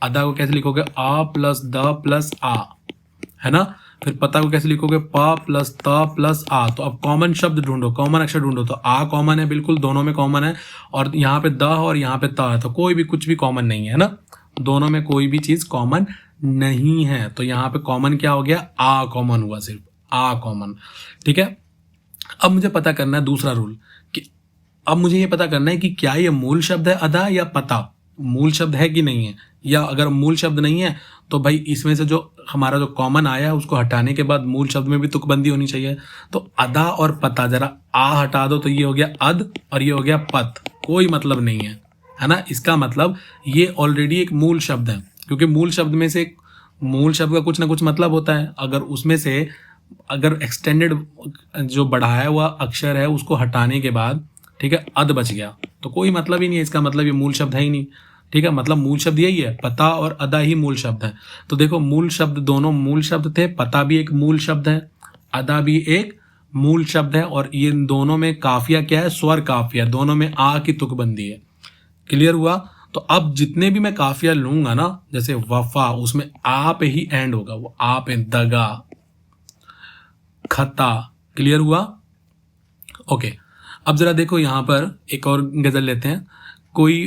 अदा को कैसे लिखोगे, आ प्लस द प्लस आ, है ना। फिर पता को कैसे लिखोगे, पा प्लस त प्लस आ। तो अब कॉमन शब्द ढूंढो, कॉमन अक्षर ढूंढो। तो आ कॉमन है, बिल्कुल दोनों में कॉमन है, और यहाँ पे द और यहाँ पे त है, तो कोई भी कुछ भी कॉमन नहीं है ना, दोनों में कोई भी चीज कॉमन नहीं है। तो यहाँ पे कॉमन क्या हो गया, आ कॉमन हुआ, सिर्फ आ कॉमन, ठीक है। अब मुझे पता करना है दूसरा रूल, कि अब मुझे ये पता करना है कि क्या ये मूल शब्द है अदा या पता, मूल शब्द है कि नहीं है। या अगर मूल शब्द नहीं है तो भाई इसमें से जो हमारा जो कॉमन आया है उसको हटाने के बाद मूल शब्द में भी तुकबंदी होनी चाहिए। तो अदा और पता, जरा आ हटा दो तो ये हो गया अद और ये हो गया पत, कोई मतलब नहीं है ना। इसका मतलब ये ऑलरेडी एक मूल शब्द है, क्योंकि मूल शब्द में से, मूल शब्द का कुछ ना कुछ मतलब होता है। अगर उसमें से अगर एक्सटेंडेड जो बढ़ाया हुआ अक्षर है उसको हटाने के बाद, ठीक है, अद बच गया तो कोई मतलब ही नहीं है, इसका मतलब ये मूल शब्द है ही नहीं, ठीक है। मतलब मूल शब्द यही है, पता और अदा ही मूल शब्द है। तो देखो मूल शब्द, दोनों मूल शब्द थे, पता भी एक मूल शब्द है, अदा भी एक मूल शब्द है, और ये दोनों में काफिया क्या है, स्वर काफिया, दोनों में आ की तुकबंदी है। क्लियर हुआ। तो अब जितने भी मैं काफिया लूंगा ना, जैसे वफा, उसमें आ पे ही एंड होगा, वो आ पे, दगा, खता। क्लियर हुआ, ओके। अब जरा देखो यहाँ पर एक और गजल लेते हैं, कोई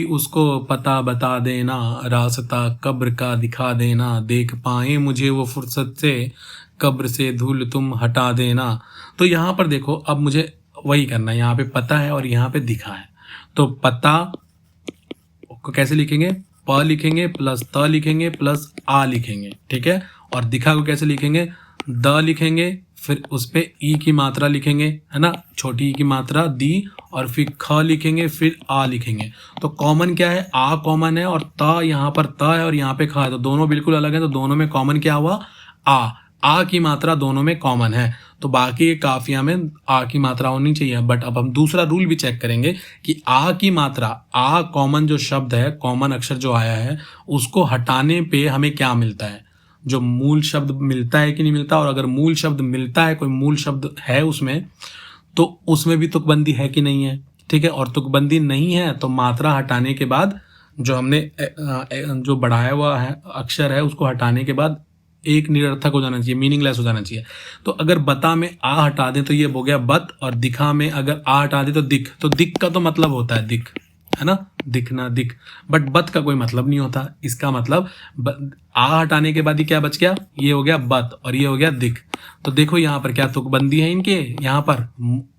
उसको पता बता देना, रास्ता कब्र का दिखा देना, देख पाए मुझे वो फुर्सत से, कब्र से धूल तुम हटा देना। तो यहाँ पर देखो अब मुझे वही करना है, यहाँ पे पता है और यहाँ पे दिखा है। तो पता को कैसे लिखेंगे, प लिखेंगे प्लस त लिखेंगे प्लस आ लिखेंगे, ठीक है। और दिखा को कैसे लिखेंगे, द लिखेंगे, फिर उस पे ई की मात्रा लिखेंगे, है ना, छोटी ई की मात्रा दी, और फिर ख लिखेंगे, फिर आ लिखेंगे। तो कॉमन क्या है, आ कॉमन है और त, यहाँ पर त है और यहाँ पे ख है, तो दोनों बिल्कुल अलग है, तो दोनों में कॉमन क्या हुआ, आ। आ की मात्रा दोनों में कॉमन है, तो बाकी काफिया में आ की मात्रा होनी चाहिए। बट अब हम दूसरा रूल भी चेक करेंगे कि आ की मात्रा, आ कॉमन जो शब्द है, कॉमन अक्षर जो आया है, उसको हटाने पे हमें क्या मिलता है, जो मूल शब्द मिलता है कि नहीं मिलता। और अगर मूल शब्द मिलता है, कोई मूल शब्द है उसमें, तो उसमें भी तुकबंदी है कि नहीं है, ठीक है। और तुकबंदी नहीं है तो मात्रा हटाने के बाद जो हमने जो बढ़ाया हुआ है अक्षर है उसको हटाने के बाद एक निरर्थक हो जाना चाहिए, मीनिंगलेस हो जाना चाहिए। तो अगर बता में आ हटा दें तो ये हो गया बत, और दिखा में अगर आ हटा दें तो दिख। तो दिख का तो मतलब होता है दिख, है ना, दिखना, दिख। बट बत का कोई मतलब नहीं होता। इसका मतलब आ हटाने के बाद ही क्या बच गया, ये हो गया बत और ये हो गया दिख। तो देखो यहाँ पर क्या तुकबंदी है इनके, यहाँ पर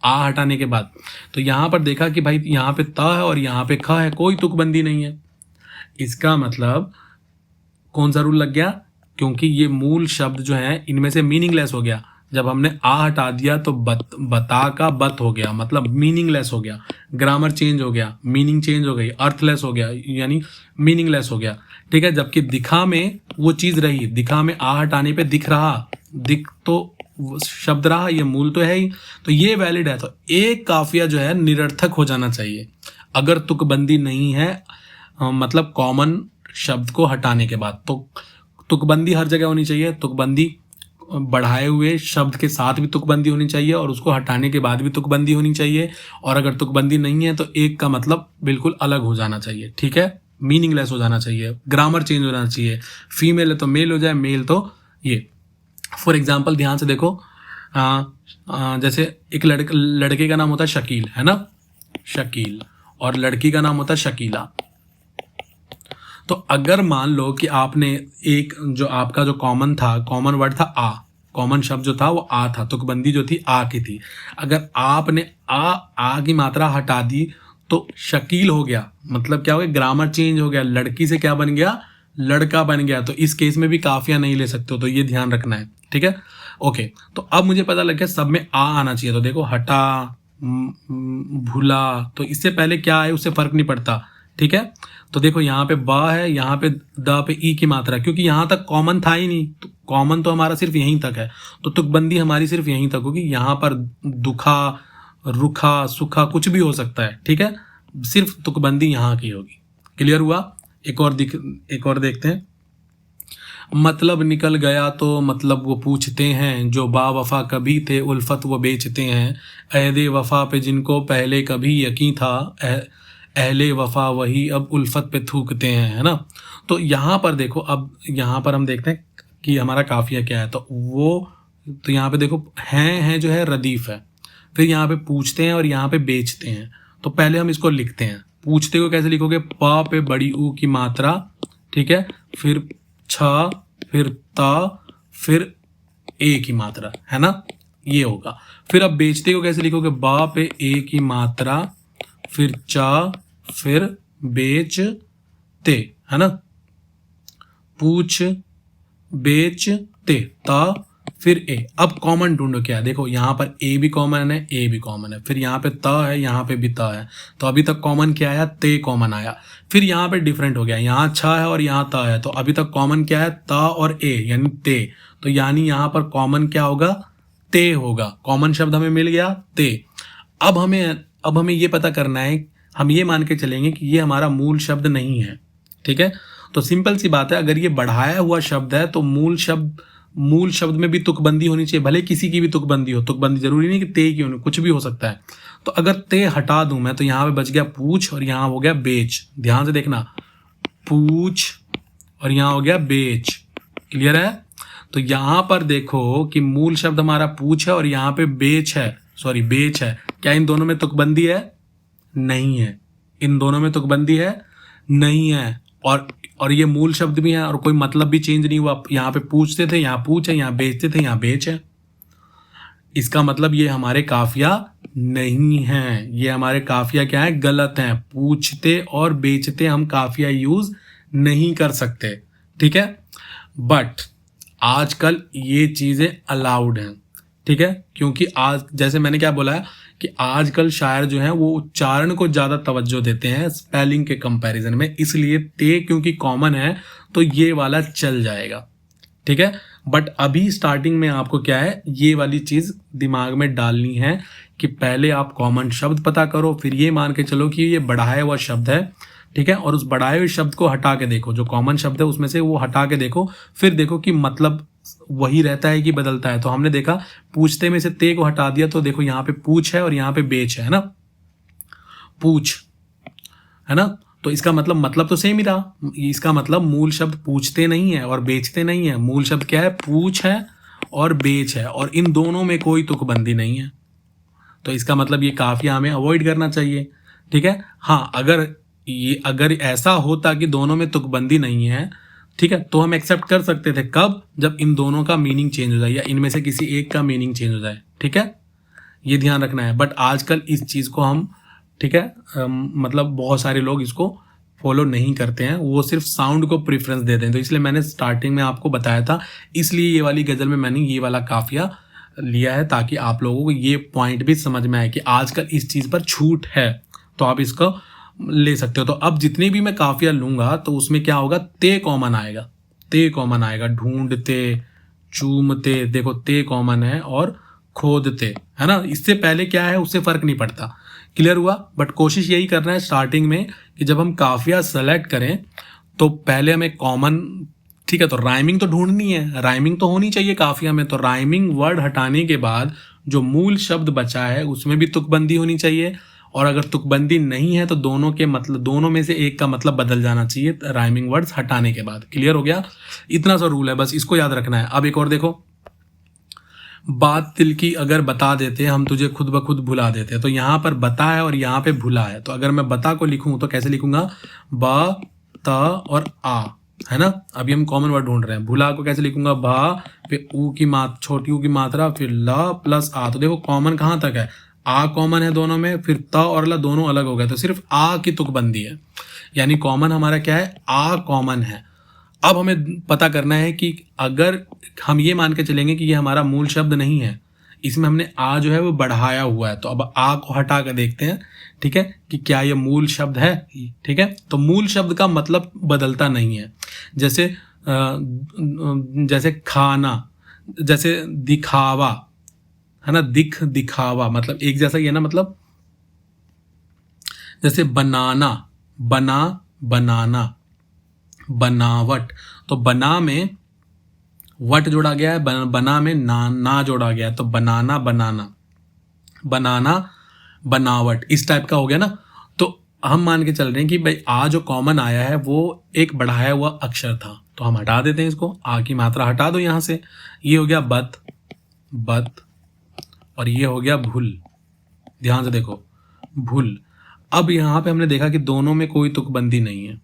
आ हटाने के बाद। तो यहाँ पर देखा कि भाई यहाँ पे त है और यहाँ पे ख है, कोई तुकबंदी नहीं है। इसका मतलब कौन सा रूल लग गया, क्योंकि ये मूल शब्द जो है इनमें से मीनिंगलेस हो गया। जब हमने आ हटा दिया तो बता का बत हो गया, मतलब मीनिंगलेस हो गया, ग्रामर चेंज हो गया, मीनिंग चेंज हो गई, अर्थलेस हो गया, यानी मीनिंगलेस हो गया, ठीक है। जबकि दिखा में वो चीज रही, दिखा में आ हटाने पे दिख रहा, दिख तो शब्द रहा, ये मूल तो है ही, तो ये वैलिड है। तो एक काफिया जो है निरर्थक हो जाना चाहिए अगर तुकबंदी नहीं है, मतलब कॉमन शब्द को हटाने के बाद। तो तुकबंदी हर जगह होनी चाहिए, तुकबंदी बढ़ाए हुए शब्द के साथ भी तुकबंदी होनी चाहिए और उसको हटाने के बाद भी तुकबंदी होनी चाहिए। और अगर तुकबंदी नहीं है तो एक का मतलब बिल्कुल अलग हो जाना चाहिए, ठीक है, मीनिंगलेस हो जाना चाहिए, ग्रामर चेंज हो जाना चाहिए। फीमेल है तो मेल हो जाए, मेल तो ये। फॉर एग्जाम्पल ध्यान से देखो, जैसे एक लड़के का नाम होता है शकील, है ना, शकील, और लड़की का नाम होता है शकीला। तो अगर मान लो कि आपने एक जो आपका जो कॉमन था, कॉमन वर्ड था आ, कॉमन शब्द जो था वो आ था, तुकबंदी जो थी आ की थी। अगर आपने आ की मात्रा हटा दी तो शकील हो गया, मतलब क्या हो गया, ग्रामर चेंज हो गया, लड़की से क्या बन गया, लड़का बन गया। तो इस केस में भी काफिया नहीं ले सकते हो, तो ये ध्यान रखना है, ठीक है। ओके, तो अब मुझे पता लग गया सब में आ आना चाहिए। तो देखो हटा, भूला, तो इससे पहले क्या है उससे फर्क नहीं पड़ता, ठीक है। तो देखो यहाँ पे बा है, यहाँ पे द पे ई की मात्रा, क्योंकि यहाँ तक कॉमन था ही नहीं, तो कॉमन तो हमारा सिर्फ यहीं तक है, तो तुकबंदी हमारी सिर्फ यहीं तक होगी। यहाँ पर दुखा, रुखा, सुखा कुछ भी हो सकता है, ठीक है, सिर्फ तुकबंदी यहाँ की होगी। क्लियर हुआ। एक और देखते हैं। मतलब निकल गया तो मतलब वो पूछते हैं, जो बावफा कभी थे उल्फत वो बेचते हैं, अहदे वफा पे जिनको पहले कभी यकीन था, अहले वफा वही अब उल्फत पे थूकते हैं, है ना। तो यहाँ पर देखो, अब यहाँ पर हम देखते हैं कि हमारा काफिया क्या है। तो वो, तो यहाँ पे देखो हैं जो है रदीफ है, फिर यहाँ पे पूछते हैं और यहाँ पे बेचते हैं। तो पहले हम इसको लिखते हैं, पूछते को कैसे लिखोगे, पा पे बड़ी ऊ की मात्रा, ठीक है, फिर छ, फिर ता, फिर ए की मात्रा, है ना, ये होगा। फिर अब बेचते को कैसे लिखोगे, बा पे ए की मात्रा, फिर चा, फिर बेच ते, है ना, पूछ बेच ते, ता, फिर ए। अब कॉमन ढूंढो क्या है, देखो यहाँ पर ए भी कॉमन है, ए भी कॉमन है, फिर यहाँ पे त है, यहाँ पे भी त है, तो अभी तक कॉमन क्या आया, ते कॉमन आया। फिर यहाँ पे डिफरेंट हो गया, यहाँ छ है और यहाँ त है, तो अभी तक कॉमन क्या है, त और ए यानी ते। तो यानी यहाँ पर कॉमन क्या होगा, ते होगा। कॉमन शब्द हमें मिल गया ते। अब हमें ये पता करना है, हम ये मान के चलेंगे कि ये हमारा मूल शब्द नहीं है, ठीक है। तो सिंपल सी बात है, अगर ये बढ़ाया हुआ शब्द है तो मूल शब्द में भी तुकबंदी होनी चाहिए, भले किसी की भी तुकबंदी हो। तुकबंदी जरूरी नहीं कि ते की होनी, कुछ भी हो सकता है। तो अगर ते हटा दूं मैं तो यहाँ पे बच गया पूछ और यहाँ हो गया बेच। ध्यान से देखना, पूछ और यहाँ हो गया बेच। क्लियर है। तो यहाँ पर देखो कि मूल शब्द हमारा पूछ है और यहाँ पे बेच है, सॉरी बेच है। क्या इन दोनों में तुकबंदी है? नहीं है। इन दोनों में तुकबंदी है? नहीं है। और ये मूल शब्द भी है और कोई मतलब भी चेंज नहीं हुआ। यहाँ पे पूछते थे, यहाँ पूछ है, यहाँ बेचते थे, यहाँ बेच है। इसका मतलब ये हमारे काफिया नहीं है। ये हमारे काफिया क्या है? गलत है। पूछते और बेचते हम काफिया यूज नहीं कर सकते, ठीक है। बट आजकल ये चीजें अलाउड हैं, ठीक है, क्योंकि आज जैसे मैंने क्या बोला है कि आजकल शायर जो हैं वो उच्चारण को ज्यादा तवज्जो देते हैं स्पेलिंग के कंपैरिजन में, इसलिए ते क्योंकि कॉमन है तो ये वाला चल जाएगा, ठीक है। बट अभी स्टार्टिंग में आपको क्या है, ये वाली चीज़ दिमाग में डालनी है कि पहले आप कॉमन शब्द पता करो, फिर ये मान के चलो कि ये बढ़ाया हुआ शब्द है, ठीक है, और उस बढ़ाए हुए शब्द को हटा के देखो, जो कॉमन शब्द है उसमें से वो हटा के देखो, फिर देखो कि मतलब वही रहता है कि बदलता है। तो हमने देखा पूछते में से ते को हटा दिया, तो देखो यहाँ पे पूछ है और यहाँ पे बेच है ना, पूछ है ना, तो इसका मतलब तो सेम ही रहा। इसका मतलब मूल शब्द पूछते नहीं है और बेचते नहीं है, मूल शब्द क्या है, पूछ है और बेच है, और इन दोनों में कोई तुकबंदी नहीं है। तो इसका मतलब ये काफिया हमें अवॉइड करना चाहिए, ठीक है। हाँ, अगर ऐसा होता कि दोनों में तुकबंदी नहीं है, ठीक है, तो हम एक्सेप्ट कर सकते थे। कब? जब इन दोनों का मीनिंग चेंज हो जाए या इनमें से किसी एक का मीनिंग चेंज हो जाए, ठीक है, ये ध्यान रखना है। बट आजकल इस चीज़ को हम, ठीक है, मतलब बहुत सारे लोग इसको फॉलो नहीं करते हैं, वो सिर्फ साउंड को प्रेफरेंस देते हैं। तो इसलिए मैंने स्टार्टिंग में आपको बताया था, इसलिए ये वाली गज़ल में मैंने ये वाला काफिया लिया है, ताकि आप लोगों को ये पॉइंट भी समझ में आए कि आजकल इस चीज़ पर छूट है, तो आप इसको ले सकते हो। तो अब जितने भी मैं काफिया लूंगा तो उसमें क्या होगा, ते कॉमन आएगा, ते कॉमन आएगा, ढूंढते, चूमते, देखो ते कॉमन है, और खोदते, है ना। इससे पहले क्या है उससे फर्क नहीं पड़ता। क्लियर हुआ? बट कोशिश यही करना है स्टार्टिंग में कि जब हम काफिया सेलेक्ट करें तो पहले हमें कॉमन, ठीक है, तो राइमिंग तो ढूंढनी है, राइमिंग तो होनी चाहिए काफिया में। तो राइमिंग वर्ड हटाने के बाद जो मूल शब्द बचा है उसमें भी तुकबंदी होनी चाहिए, और अगर तुकबंदी नहीं है तो दोनों के मतलब, दोनों में से एक का मतलब बदल जाना चाहिए राइमिंग वर्ड्स हटाने के बाद। क्लियर हो गया? इतना सा रूल है, बस इसको याद रखना है। अब एक और देखो, बात दिल की अगर बता देते हम तुझे खुद ब खुद भुला देते। तो यहाँ पर बता है और यहाँ पे भुला है, तो अगर मैं बता को लिखूं तो कैसे लिखूंगा, ब त और आ, है ना। अभी हम कॉमन वर्ड ढूंढ रहे हैं। भुला को कैसे लिखूंगा, भा, फिर ऊ की छोटी ऊ की मात्रा, फिर ल प्लस आ। तो देखो कॉमन कहाँ तक है, आ कॉमन है दोनों में, फिर त और ल दोनों अलग हो गए, तो सिर्फ आ की तुकबंदी है, यानी कॉमन हमारा क्या है, आ कॉमन है। अब हमें पता करना है कि अगर हम ये मान के चलेंगे कि ये हमारा मूल शब्द नहीं है, इसमें हमने आ जो है वो बढ़ाया हुआ है, तो अब आ को हटा कर देखते हैं, ठीक है, कि क्या ये मूल शब्द है। ठीक है, तो मूल शब्द का मतलब बदलता नहीं है। जैसे जैसे खाना, जैसे दिखावा, है ना, दिखावा मतलब एक जैसा ही है ना, मतलब जैसे बनाना, बनाना, बनावट, तो बना में वट जोड़ा गया है, बना में ना जोड़ा गया है, तो बनाना, बनावट, इस टाइप का हो गया ना। तो हम मान के चल रहे हैं कि भाई आ जो कॉमन आया है वो एक बढ़ाया हुआ अक्षर था, तो हम हटा देते हैं इसको, आ की मात्रा हटा दो यहां से। ये हो गया बत, और ये हो गया भूल। ध्यान से देखो, भूल। अब यहां पे हमने देखा कि दोनों में कोई तुकबंदी नहीं है,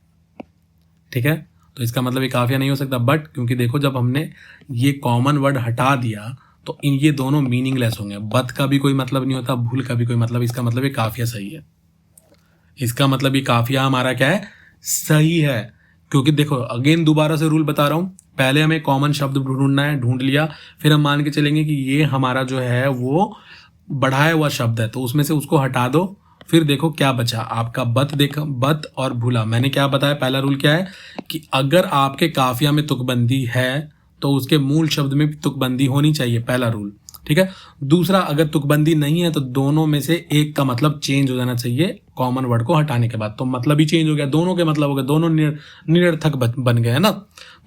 ठीक है, तो इसका मतलब ये काफिया नहीं हो सकता। बट क्योंकि देखो जब हमने ये कॉमन वर्ड हटा दिया तो ये दोनों मीनिंगलेस होंगे। बत का भी कोई मतलब नहीं होता, भूल का भी कोई मतलब, इसका मतलब ये काफिया सही है। इसका मतलब ये काफिया हमारा क्या है, सही है। क्योंकि देखो अगेन दोबारा से रूल बता रहा हूं, पहले हमें कॉमन शब्द ढूंढना है, ढूंढ लिया, फिर हम मान के चलेंगे कि ये हमारा जो है वो बढ़ाया हुआ शब्द है, तो उसमें से उसको हटा दो, फिर देखो क्या बचा आपका, बत और भूला। मैंने क्या बताया, पहला रूल क्या है कि अगर आपके काफिया में तुकबंदी है तो उसके मूल शब्द में भी तुकबंदी होनी चाहिए, पहला रूल, ठीक है। दूसरा, अगर तुकबंदी नहीं है तो दोनों में से एक का मतलब चेंज हो जाना चाहिए कॉमन वर्ड को हटाने के बाद, तो मतलब ही चेंज हो गया, दोनों के मतलब हो गए, दोनों निरर्थक बन गए, है ना।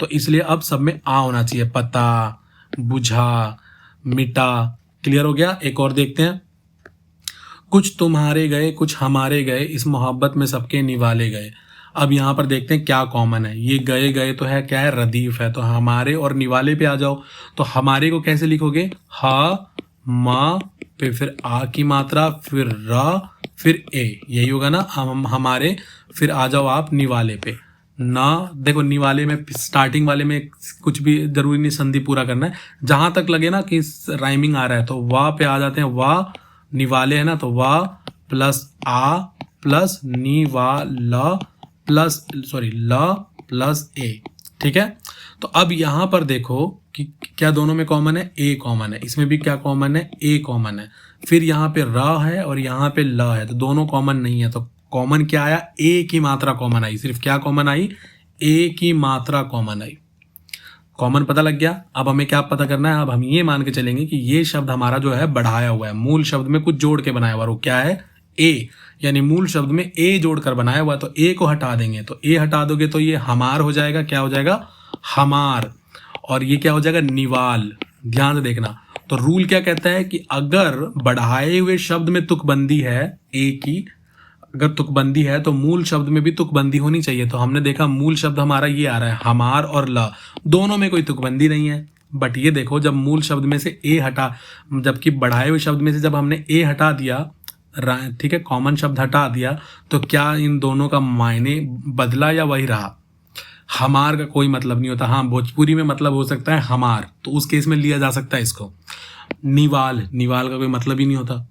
तो इसलिए अब सब में आ होना चाहिए, पता, बुझा, मिटा। क्लियर हो गया? एक और देखते हैं, कुछ तुम्हारे गए कुछ हमारे गए, इस मोहब्बत में सबके निवाले गए। अब यहाँ पर देखते हैं क्या कॉमन है, ये गए गए तो है, क्या है, रदीफ है, तो हमारे और निवाले पे आ जाओ। तो हमारे को कैसे लिखोगे, हा, मा, पे फिर आ की मात्रा, फिर रा, फिर ए, यही होगा ना, हमारे। फिर आ जाओ आप निवाले पे, ना, देखो निवाले में स्टार्टिंग वाले में कुछ भी जरूरी नहीं संधि पूरा करना है, जहां तक लगे ना कि राइमिंग आ रहा है तो वाह पे आ जाते हैं, वाह निवाले है ना, तो वाह प्लस आ प्लस निवाला प्लस ल प्लस ए, ठीक है। तो अब यहां पर देखो कि क्या दोनों में कॉमन है, ए कॉमन है, इसमें भी क्या कॉमन है, ए कॉमन है, फिर यहाँ पे र है और यहाँ पे ल है, तो दोनों कॉमन नहीं है। तो कॉमन क्या आया, ए की मात्रा कॉमन आई, सिर्फ क्या कॉमन आई, ए की मात्रा कॉमन आई। कॉमन पता लग गया। अब हमें क्या पता करना है, अब हम ये मान के चलेंगे कि ये शब्द हमारा जो है बढ़ाया हुआ है, मूल शब्द में कुछ जोड़ के बनाया हुआ है, वो क्या है, ए, यानी मूल शब्द में ए जोड़कर बनाया हुआ है, तो ए को हटा देंगे, तो ए हटा दोगे तो ये हमार हो जाएगा, क्या हो जाएगा, हमार, और ये क्या हो जाएगा, निवाल। ध्यान से देखना, तो रूल क्या कहता है कि अगर बढ़ाए हुए शब्द में तुकबंदी है, ए की अगर तुकबंदी है तो मूल शब्द में भी तुकबंदी होनी चाहिए। तो हमने देखा मूल शब्द हमारा ये आ रहा है, हमार और ला, दोनों में कोई तुकबंदी नहीं है। बट ये देखो, जब मूल शब्द में से ए हटा, जबकि बढ़ाए हुए शब्द में से जब हमने ए हटा दिया, ठीक है, कॉमन शब्द हटा दिया, तो क्या इन दोनों का मायने बदला या वही रहा। हमार का कोई मतलब नहीं होता। हाँ, भोजपुरी में मतलब हो सकता है हमार, तो उस केस में लिया जा सकता है इसको। निवाल, निवाल का कोई मतलब ही नहीं होता,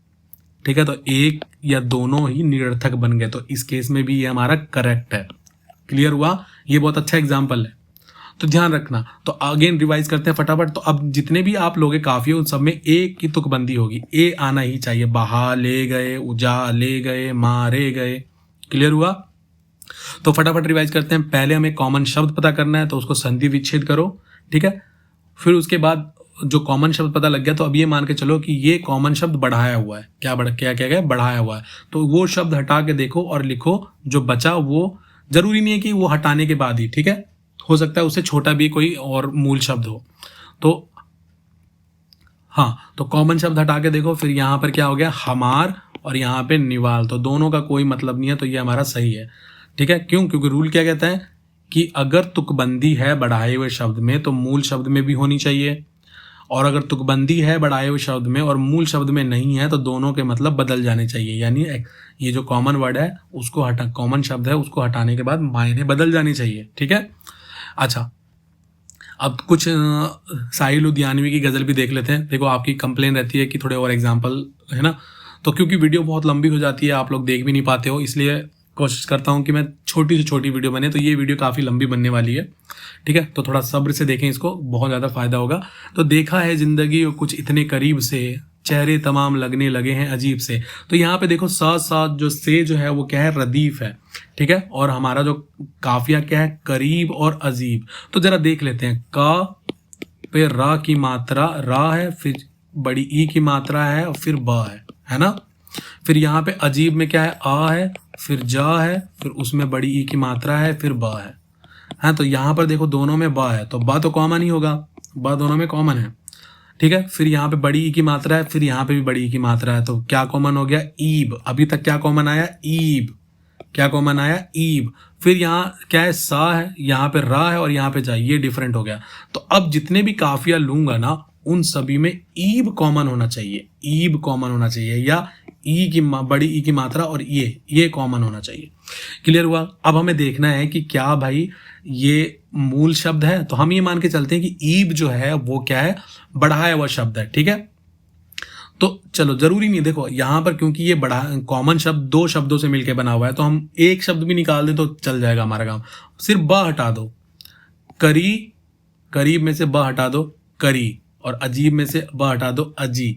ठीक है, तो एक या दोनों ही निरर्थक बन गए, तो इस केस में भी ये हमारा करेक्ट है। क्लियर हुआ, ये बहुत अच्छा एग्जाम्पल है, तो ध्यान रखना। तो अगेन रिवाइज करते हैं फटाफट। तो अब जितने भी आप लोग काफिये, उन सब में ए की तुकबंदी होगी, ए आना ही चाहिए। बहा ले गए, उजा ले गए, मारे गए। क्लियर हुआ, तो फटाफट रिवाइज करते हैं। पहले हमें कॉमन शब्द पता करना है, तो उसको संधि विच्छेद करो, ठीक है। फिर उसके बाद जो कॉमन शब्द पता लग गया, तो अब ये मान के चलो कि ये कॉमन शब्द बढ़ाया हुआ है, क्या बढ़ाया हुआ है, तो वो शब्द हटा के देखो और लिखो जो बचा। वो जरूरी नहीं है कि वो हटाने के बाद ही, ठीक है, हो सकता है उससे छोटा भी कोई और मूल शब्द हो। तो हाँ, तो कॉमन शब्द हटा के देखो, फिर यहाँ पर क्या हो गया, हमार, और यहाँ पे निवाल, तो दोनों का कोई मतलब नहीं है, तो ये हमारा सही है, ठीक है। क्यों, क्योंकि रूल क्या कहता है कि अगर तुकबंदी है बढ़ाए हुए शब्द में तो मूल शब्द में भी होनी चाहिए, और अगर तुकबंदी है बढ़ाए हुए शब्द में और मूल शब्द में नहीं है तो दोनों के मतलब बदल जाने चाहिए। यानी ये जो कॉमन वर्ड है उसको हटा, कॉमन शब्द है उसको हटाने के बाद मायने बदल जाने चाहिए, ठीक है। अच्छा, अब कुछ साहिल लुधियानवी की गज़ल भी देख लेते हैं। देखो, आपकी कंप्लेन रहती है कि थोड़े और एग्जाम्पल, है ना, तो क्योंकि वीडियो बहुत लंबी हो जाती है, आप लोग देख भी नहीं पाते हो, इसलिए कोशिश करता हूँ कि मैं छोटी से छोटी वीडियो बने। तो ये वीडियो काफ़ी लंबी बनने वाली है, ठीक है, तो थोड़ा सब्र से देखें इसको, बहुत ज़्यादा फायदा होगा। तो देखा है जिंदगी कुछ इतने करीब से, चेहरे तमाम लगने लगे हैं अजीब से। तो यहाँ पे देखो, साथ साथ जो से जो है वो क्या है, रदीफ है, ठीक है, और हमारा जो काफिया क्या है, करीब और अजीब। तो जरा देख लेते हैं, का पे रा की मात्रा, रा है, फिर बड़ी ई की मात्रा है, और फिर बा है ना। फिर यहाँ पे अजीब में क्या है, आ है, फिर जा है, फिर उसमें बड़ी ई की मात्रा है, फिर बा है। हाँ, तो यहाँ पर देखो दोनों में बा है, तो बा तो कॉमन ही होगा, बा दोनों में कॉमन है, ठीक है। फिर यहाँ पे बड़ी ई की मात्रा है, फिर यहाँ पे भी बड़ी ई की मात्रा है, तो क्या कॉमन हो गया, ईब। अभी तक क्या कॉमन आया, ईब। क्या कॉमन आया, ईब। फिर यहाँ क्या है, सा है, यहाँ पे रा है, और यहाँ पे जा, ये डिफरेंट हो गया। तो अब जितने भी काफिया लूंगा ना, उन सभी में ईब कॉमन होना चाहिए, ईब कॉमन होना चाहिए, या ई की बड़ी ई की मात्रा और ये कॉमन होना चाहिए। क्लियर हुआ। अब हमें देखना है कि क्या भाई ये मूल शब्द है, तो हम ये मान के चलते हैं कि ईब जो है वो क्या है, बढ़ाया हुआ शब्द है, ठीक है। तो चलो, जरूरी नहीं, देखो यहाँ पर क्योंकि ये बड़ा कॉमन शब्द दो शब्दों से मिलकर बना हुआ है, तो हम एक शब्द भी निकाल दें तो चल जाएगा हमारा काम। सिर्फ बा हटा दो, करी, करीब में से बा हटा दो, करी, और अजीब में से बा हटा दो, अजी।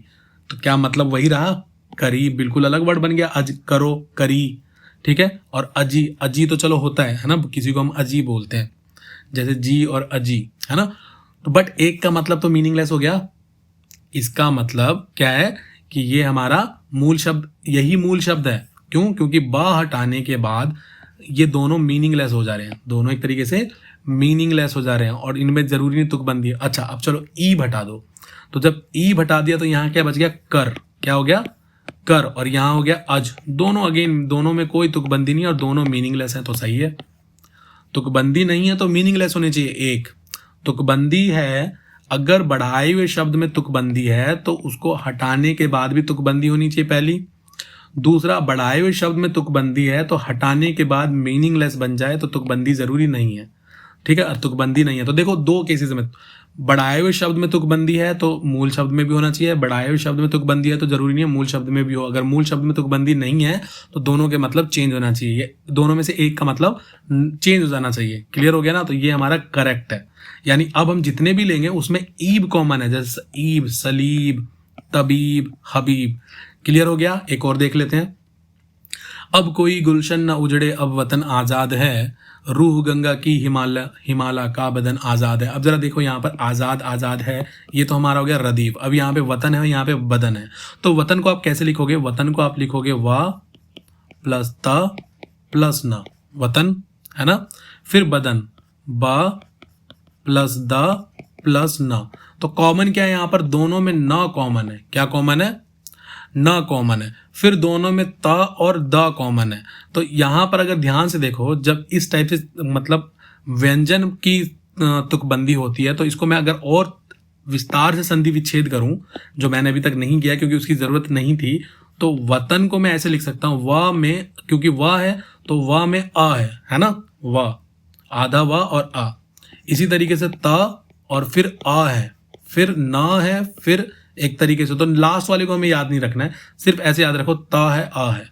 तो क्या मतलब वही रहा, करीब बिल्कुल अलग वर्ड बन गया, अज करो, करी, ठीक है। और अजी, अजी तो चलो होता है ना, किसी को हम अजी बोलते हैं, जैसे जी और अजी, है ना। तो बट एक का मतलब तो मीनिंगलेस हो गया। इसका मतलब क्या है कि ये हमारा मूल शब्द, यही मूल शब्द है। क्यों, क्योंकि बा हटाने के बाद ये दोनों मीनिंगलेस हो जा रहे हैं, दोनों एक तरीके से मीनिंगलेस हो जा रहे हैं, और इनमें जरूरी नहीं तुकबंदी है। अच्छा, अब चलो ई हटा दो, तो जब ई हटा दिया तो यहाँ क्या बच गया, कर, क्या हो गया, कर, और यहाँ हो गया अज। दोनों अगेन, दोनों में कोई तुकबंदी नहीं और दोनों मीनिंगलेस है, तो सही है। तुकबंदी नहीं है तो मीनिंगलेस होने चाहिए। एक तुकबंदी है, अगर बढ़ाए हुए शब्द में तुकबंदी है तो उसको हटाने के बाद भी तुकबंदी होनी चाहिए, पहली। दूसरा, बढ़ाए हुए शब्द में तुकबंदी है तो हटाने के बाद मीनिंगलेस बन जाए तो तुकबंदी जरूरी नहीं है, ठीक है, तुकबंदी नहीं है। तो देखो, दो केसेस में बढ़ाए हुए शब्द में तुकबंदी है तो मूल शब्द में भी होना चाहिए, बढ़ाए हुए शब्द में तुकबंदी है तो जरूरी नहीं है मूल शब्द में भी हो। अगर मूल शब्द में तुकबंदी नहीं है तो दोनों के मतलब चेंज होना चाहिए, दोनों में से एक का मतलब चेंज हो जाना चाहिए। क्लियर हो गया ना, तो ये हमारा करेक्ट है। यानी अब हम जितने भी लेंगे उसमें ईब कॉमन है, जैसे ईब, सलीब, तबीब, हबीब। क्लियर हो गया। एक और देख लेते हैं। अब कोई गुलशन न उजड़े अब वतन आज़ाद है, रूह गंगा की हिमालय का बदन आज़ाद है। अब जरा देखो यहाँ पर आज़ाद आज़ाद है, ये तो हमारा हो गया रदीफ। अब यहाँ पे वतन है, यहाँ पे बदन है। तो वतन को आप कैसे लिखोगे? वतन को आप लिखोगे वा प्लस त प्लस न, वतन है ना। फिर बदन बा प्लस द प्लस न। तो कॉमन क्या है यहाँ पर? दोनों में न कॉमन है। क्या कॉमन है? न कॉमन है। फिर दोनों में त और द कॉमन है। तो यहाँ पर अगर ध्यान से देखो, जब इस टाइप से मतलब व्यंजन की तुकबंदी होती है, तो इसको मैं अगर और विस्तार से संधि विच्छेद करूं, जो मैंने अभी तक नहीं किया क्योंकि उसकी जरूरत नहीं थी, तो वतन को मैं ऐसे लिख सकता हूं, व में, क्योंकि व है तो व में अ है ना, व, आधा व और अ। इसी तरीके से त और फिर अ है, फिर न है, फिर एक तरीके से, तो लास्ट वाले को हमें याद नहीं रखना है, सिर्फ ऐसे याद रखो त है अ है,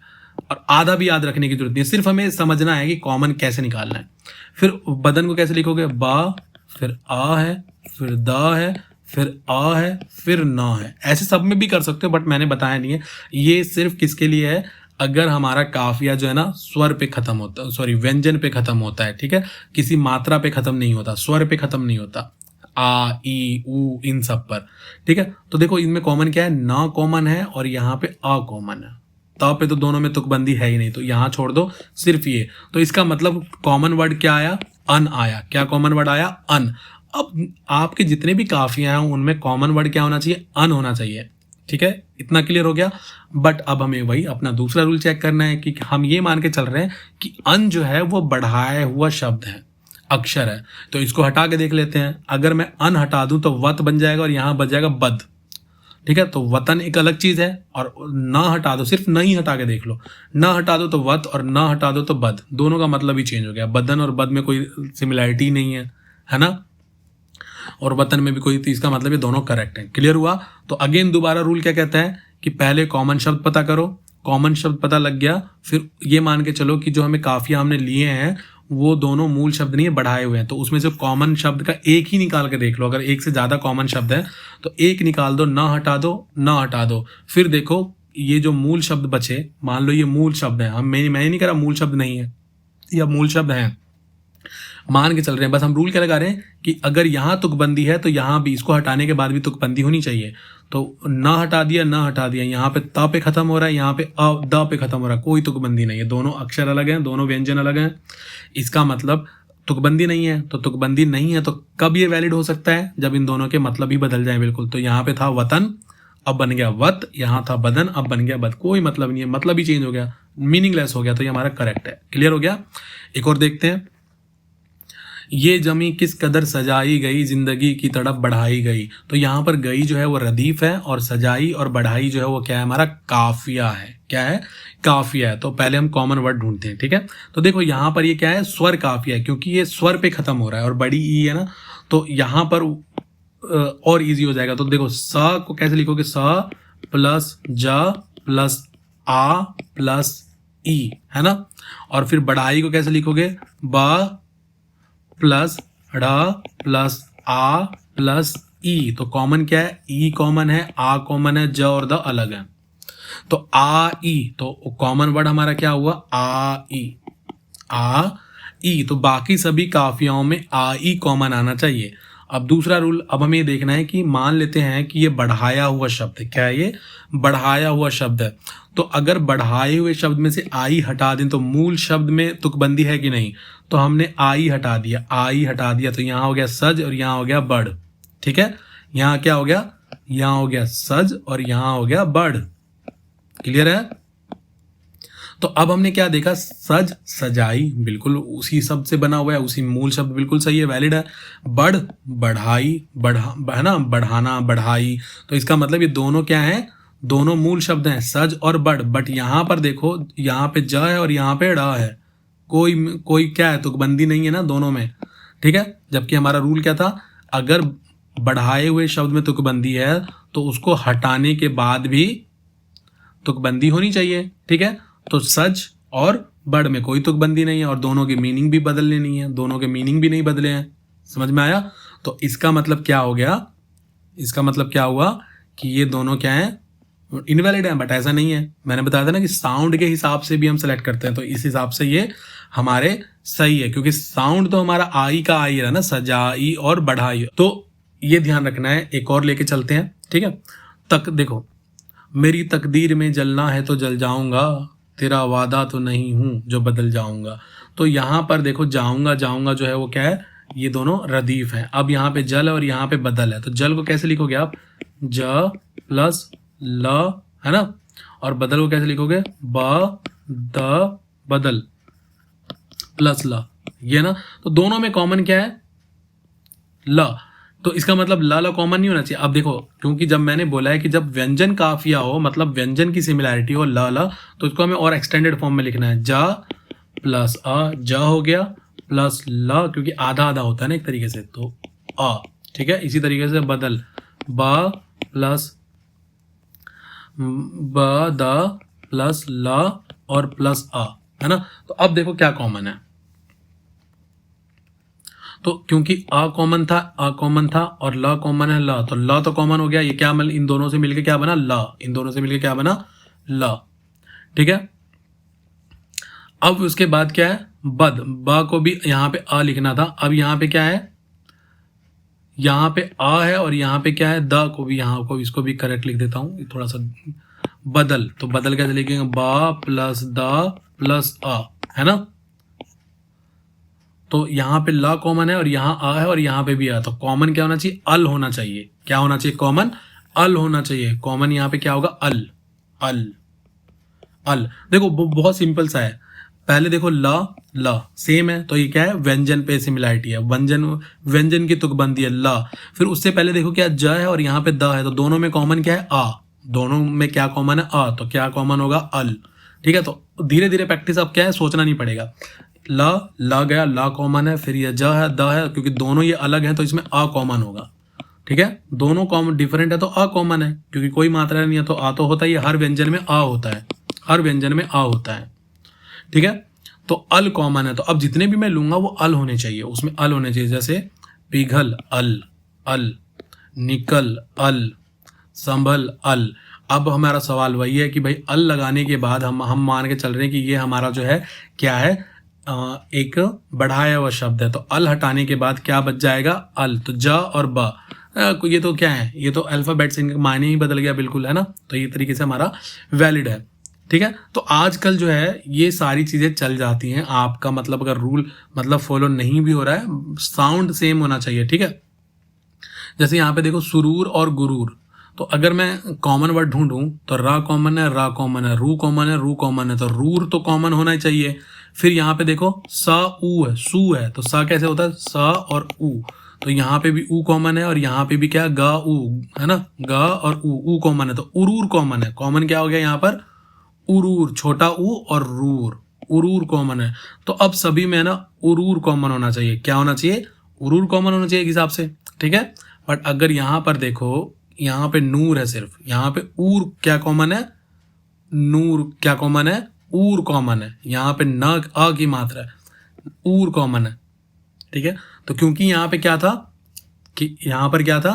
और आधा भी याद रखने की जरूरत नहीं है, सिर्फ हमें समझना है कि कॉमन कैसे निकालना है। फिर बदन को कैसे लिखोगे? बा, फिर आ है, फिर द है, फिर आ है, फिर न है। ऐसे सब में भी कर सकते हो, बट मैंने बताया नहीं है। ये सिर्फ किसके लिए है? अगर हमारा काफिया जो है ना स्वर पे खत्म होता, सॉरी व्यंजन पे खत्म होता है, ठीक है, किसी मात्रा पे खत्म नहीं होता, स्वर पे खत्म नहीं होता, आ ई उ इन सब पर, ठीक है। तो देखो इनमें कॉमन क्या है? ना कॉमन है और यहाँ पे अ कॉमन है। त पे तो दोनों में तुकबंदी है ही नहीं, तो यहाँ छोड़ दो, सिर्फ ये। तो इसका मतलब कॉमन वर्ड क्या आया? अन आया। क्या कॉमन वर्ड आया? अन। अब आपके जितने भी काफियां हैं उनमें कॉमन वर्ड क्या होना चाहिए? अन होना चाहिए, ठीक है। इतना क्लियर हो गया। बट अब हमें वही अपना दूसरा रूल चेक करना है कि हम ये मान के चल रहे हैं कि अन जो है वो बढ़ाया हुआ शब्द है, अक्षर है। तो इसको हटा के देख लेते हैं। अगर मैं अन हटा दूं तो वत बन जाएगा और यहां बच जाएगा बद, ठीक है। तो वतन एक अलग चीज है, और ना हटा दो, सिर्फ नहीं हटा के देख लो, ना हटा दो तो वत और ना हटा दो तो बद, दोनों का मतलब ही चेंज हो गया। बदन और बद में कोई सिमिलैरिटी नहीं है ना, और वतन में भी कोई, तो इसका मतलब ये दोनों करेक्ट है। क्लियर हुआ? तो अगेन दोबारा रूल क्या कहता है कि पहले कॉमन शब्द पता करो, कॉमन शब्द पता लग गया, फिर ये मान के चलो कि जो हमें काफिया हमने लिए हैं वो दोनों मूल शब्द नहीं है, बढ़ाए हुए हैं। तो उसमें से कॉमन शब्द का एक ही निकाल के देख लो। अगर एक से ज्यादा कॉमन शब्द है तो एक निकाल दो, ना हटा दो, ना हटा दो। फिर देखो ये जो मूल शब्द बचे, मान लो ये मूल शब्द है, मैं नहीं कह रहा मूल शब्द नहीं है, या मूल शब्द है, मान के चल रहे हैं। बस हम रूल क्या लगा रहे हैं कि अगर यहाँ तुकबंदी है तो यहाँ भी, इसको हटाने के बाद भी तुकबंदी होनी चाहिए। तो ना हटा दिया, ना हटा दिया, यहाँ पे त पे खत्म हो रहा है, यहाँ पे अ द पे खत्म हो रहा है, कोई तुकबंदी नहीं है, दोनों अक्षर अलग हैं, दोनों व्यंजन अलग हैं। इसका मतलब तुकबंदी नहीं है। तो तुकबंदी नहीं है तो कब ये वैलिड हो सकता है? जब इन दोनों के मतलब ही बदल जाए बिल्कुल। तो यहाँ पे था वतन, अब बन गया वत, यहाँ था बदन, अब बन गया बद, कोई मतलब नहीं है, मतलब ही चेंज हो गया, मीनिंगलेस हो गया। तो ये हमारा करेक्ट है। क्लियर हो गया? एक और देखते हैं। ये जमी किस कदर सजाई गई, जिंदगी की तड़प बढ़ाई गई। तो यहाँ पर गई जो है वो रदीफ है, और सजाई और बढ़ाई जो है वो क्या है? हमारा काफिया है। क्या है? काफिया है। तो पहले हम कॉमन वर्ड ढूंढते हैं, ठीक है। तो देखो यहाँ पर ये क्या है? स्वर काफिया है, क्योंकि ये स्वर पे खत्म हो रहा है और बड़ी ई है ना, तो यहाँ पर और इजी हो जाएगा। तो देखो स को कैसे लिखोगे? स प्लस ज प्लस आ प्लस ई, है ना। और फिर बढ़ाई को कैसे लिखोगे? ब प्लस ड़ प्लस आ प्लस ई। तो कॉमन क्या है? ई कॉमन है, आ कॉमन है, ज और द अलग है। तो आ ई, तो कॉमन वर्ड हमारा क्या हुआ? आ ई। आ ई। तो बाकी सभी काफियाओं में आ ई कॉमन आना चाहिए। अब दूसरा रूल, अब हमें ये देखना है कि मान लेते हैं कि ये बढ़ाया हुआ शब्द है। क्या है ये? बढ़ाया हुआ शब्द है। तो अगर बढ़ाए हुए शब्द में से आई हटा दें तो मूल शब्द में तुकबंदी है कि नहीं? तो हमने आई हटा दिया, आई हटा दिया, तो यहाँ हो गया सज और यहाँ हो गया बढ़, ठीक है। यहाँ क्या हो गया? यहाँ हो गया सज और यहाँ हो गया बढ़। क्लियर है? तो अब हमने क्या देखा? सज सजाई बिल्कुल उसी शब्द से बना हुआ है, उसी मूल शब्द, बिल्कुल सही है, वैलिड है। बढ़ बढ़ाई, बढ़ा है ना, बढ़ाना बढ़ाई। तो इसका मतलब ये दोनों क्या है? दोनों मूल शब्द हैं, सज और बढ़। बट यहाँ पर देखो, यहाँ पे ज है और यहाँ पे ड़ है, कोई क्या है? तुकबंदी नहीं है ना दोनों में, ठीक है। जबकि हमारा रूल क्या था? अगर बढ़ाए हुए शब्द में तुकबंदी है तो उसको हटाने के बाद भी तुकबंदी होनी चाहिए, ठीक है। तो सज और बढ़ में कोई तुकबंदी नहीं है, और दोनों के मीनिंग भी बदलने नहीं है, दोनों के मीनिंग भी नहीं बदले हैं। समझ में आया? तो इसका मतलब क्या हो गया? इसका मतलब क्या हुआ कि ये दोनों क्या है? इनवैलिड है, बट ऐसा नहीं है। मैंने बताया था ना कि साउंड के हिसाब से भी हम सेलेक्ट करते हैं, तो इस हिसाब से ये हमारे सही है, क्योंकि साउंड तो हमारा आई का आई है ना, सजाई और बढ़ाई। तो ये ध्यान रखना है। एक और लेके चलते हैं, ठीक है। तक देखो, मेरी तकदीर में जलना है तो जल जाऊंगा, तेरा वादा तो नहीं हूं जो बदल जाऊंगा। तो यहाँ पर देखो जाऊंगा, जाऊंगा जो है वो क्या है, ये दोनों रदीफ हैं। अब यहाँ पे जल और यहाँ पे बदल है, तो जल को कैसे लिखोगे आप, ज प्लस ल, है ना, और बदल को कैसे लिखोगे, ब द बदल प्लस ल, ये ना। तो दोनों में कॉमन क्या है, ल। तो इसका मतलब ल कॉमन नहीं होना चाहिए। अब देखो, क्योंकि जब मैंने बोला है कि जब व्यंजन काफिया हो, मतलब व्यंजन की सिमिलैरिटी हो ल, तो इसको हमें और एक्सटेंडेड फॉर्म में लिखना है, जा प्लस अ, ज हो गया प्लस ल, क्योंकि आधा आधा होता है ना एक तरीके से, तो अ, ठीक है। इसी तरीके से बदल, ब प्लस ब द प्लस ल और प्लस अ, है ना। तो अब देखो क्या कॉमन है, तो क्योंकि अ कॉमन था और ल कॉमन है, ल, तो ल तो कॉमन हो गया। ये क्या इन दोनों से मिलके क्या बना, ल, इन दोनों से मिलके क्या बना, ल, ठीक है। अब उसके बाद क्या है, बद, ब को भी यहाँ पे अ लिखना था। अब यहाँ पे क्या है, यहाँ पे अ है और यहाँ पे क्या है, द को भी, यहाँ को इसको भी करेक्ट लिख देता हूँ थोड़ा सा, बदल। तो बदल कैसे लिखेंगे, ब प्लस द प्लस अ, है ना। तो यहाँ पे ल कॉमन है और यहाँ अ है और यहाँ पे भी आ, तो कॉमन क्या होना चाहिए, अल होना चाहिए। क्या होना चाहिए, कॉमन अल होना चाहिए। कॉमन यहाँ पे क्या होगा, अल, अल, अल। देखो बहुत सिंपल सा है। पहले देखो ल सेम है, तो ये क्या है, व्यंजन पे सिमिलैरिटी है, व्यंजन की तुकबंदी है ल। फिर उससे पहले देखो क्या ज है और यहाँ पे द है, तो दोनों में कॉमन क्या है, आ। दोनों में क्या कॉमन है, आ, तो क्या कॉमन होगा, अल, ठीक है। तो धीरे धीरे प्रैक्टिस, अब क्या है, सोचना नहीं पड़ेगा। ल गया, ला कॉमन है, फिर ये ज है, द है, क्योंकि दोनों ये अलग हैं तो इसमें आ कॉमन होगा, ठीक है। दोनों कॉमन डिफरेंट है तो आ कॉमन है, क्योंकि कोई मात्रा नहीं है तो आ तो होता ही है। हर व्यंजन में आ होता है, हर व्यंजन में आ होता है, ठीक है। तो अल कॉमन है, तो अब जितने भी मैं लूंगा वो अल होने चाहिए, उसमें अल होने चाहिए। जैसे पिघल अल, अल, निकल अल, संभल अल। अब हमारा सवाल वही है कि भाई अल लगाने के बाद हम मान के चल रहे हैं कि ये हमारा जो है क्या है, एक बढ़ाया हुआ शब्द है, तो अल हटाने के बाद क्या बच जाएगा, अल। तो ज और ब, ये तो क्या है, ये तो अल्फाबेट से इनका मायने ही बदल गया बिल्कुल, है ना। तो ये तरीके से हमारा वैलिड है, ठीक है। तो आजकल जो है ये सारी चीज़ें चल जाती हैं। आपका मतलब अगर रूल मतलब फॉलो नहीं भी हो रहा है, साउंड सेम होना चाहिए, ठीक है। जैसे यहाँ पे देखो सुरूर और गुरूर, तो अगर मैं कॉमन वर्ड ढूंढूं तो रा कॉमन है, रा कॉमन है, रू कॉमन है, रू कॉमन है, तो रूर तो कॉमन होना ही चाहिए। फिर यहाँ पे देखो सा ऊ है, सू है, तो सा कैसे होता है, सा और ऊ, तो यहाँ पे भी ऊ कॉमन है और यहाँ पे भी क्या, गा ऊ, है ना, गा और ऊ कॉमन है, तो उरूर कॉमन है। कॉमन क्या हो गया यहाँ पर, उरूर, छोटा ऊ और रूर, उरूर कॉमन है। तो अब सभी में ना उरूर कॉमन होना चाहिए। क्या होना चाहिए, उरूर कॉमन होना चाहिए एक हिसाब से, ठीक है। बट अगर यहाँ पर देखो, यहाँ पे नूर है सिर्फ, यहाँ पे ऊर क्या कॉमन है, नूर क्या कॉमन है, ऊर कॉमन है। यहाँ पे न अ की मात्रा है, ऊर कॉमन है, ठीक है। तो क्योंकि यहाँ पे क्या था कि यहाँ पर क्या था,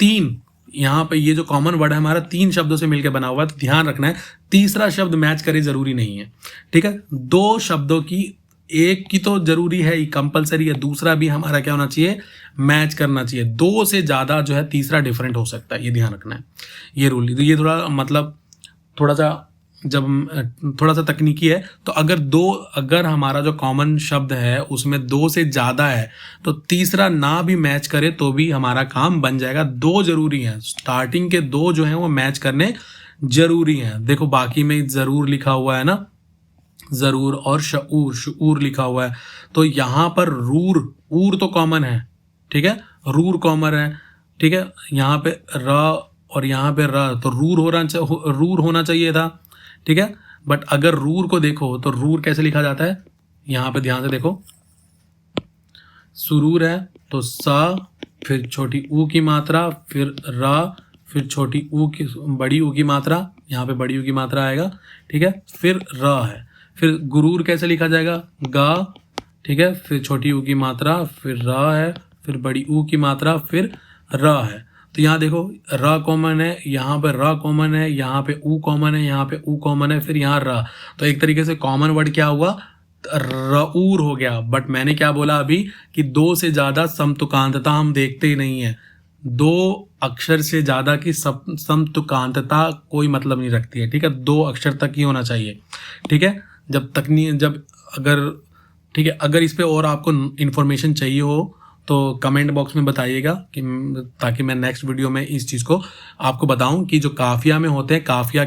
तीन, यहाँ पे ये जो कॉमन वर्ड है हमारा तीन शब्दों से मिलकर बना हुआ है, तो ध्यान रखना है तीसरा शब्द मैच करे जरूरी नहीं है, ठीक है। दो शब्दों की एक की तो जरूरी है, कंपलसरी है, दूसरा भी हमारा क्या होना चाहिए, मैच करना चाहिए। दो से ज्यादा जो है तीसरा डिफरेंट हो सकता है, ये ध्यान रखना है, ये रूल। तो ये थोड़ा मतलब थोड़ा सा जब थोड़ा सा तकनीकी है, तो अगर हमारा जो कॉमन शब्द है उसमें दो से ज्यादा है तो तीसरा ना भी मैच करे तो भी हमारा काम बन जाएगा। दो जरूरी है, स्टार्टिंग के दो जो है वो मैच करने जरूरी हैं। देखो बाकी में जरूर लिखा हुआ है ना, जरूर, और शऊर, शऊर लिखा हुआ है, तो यहाँ पर रूर, ऊर तो कॉमन है, ठीक है, रूर कॉमन है, ठीक है। यहाँ पे र और यहाँ पे र, तो रूर होना चाहिए था, ठीक है। बट अगर रूर को देखो तो रूर कैसे लिखा जाता है, यहाँ पे ध्यान से देखो, सुरूर है तो सा, फिर छोटी ऊ की मात्रा, फिर रा, फिर छोटी ऊ की, बड़ी ऊ की मात्रा, यहाँ पे बड़ी ऊ की मात्रा आएगा, ठीक है, फिर र है। फिर गुरूर कैसे लिखा जाएगा, गा, ठीक है, फिर छोटी ऊ की मात्रा, फिर र है, फिर बड़ी ऊ की मात्रा, फिर र है। तो यहाँ देखो र कॉमन है, यहाँ पे र कॉमन है, यहाँ पे ऊ कॉमन है, यहाँ पे ऊ कॉमन है, फिर यहाँ र। तो एक तरीके से कॉमन वर्ड क्या हुआ, रऊर हो गया। बट मैंने क्या बोला अभी कि दो से ज़्यादा समतुकांतता हम देखते ही नहीं है। दो अक्षर से ज़्यादा की समतुकांतता कोई मतलब नहीं रखती है, ठीक है। दो अक्षर तक ही होना चाहिए, ठीक है। ठीक है, अगर इस पे और आपको इन्फॉर्मेशन चाहिए हो तो कमेंट बॉक्स में बताइएगा कि ताकि मैं नेक्स्ट वीडियो में इस चीज़ को आपको बताऊं कि जो काफिया में होते हैं, काफिया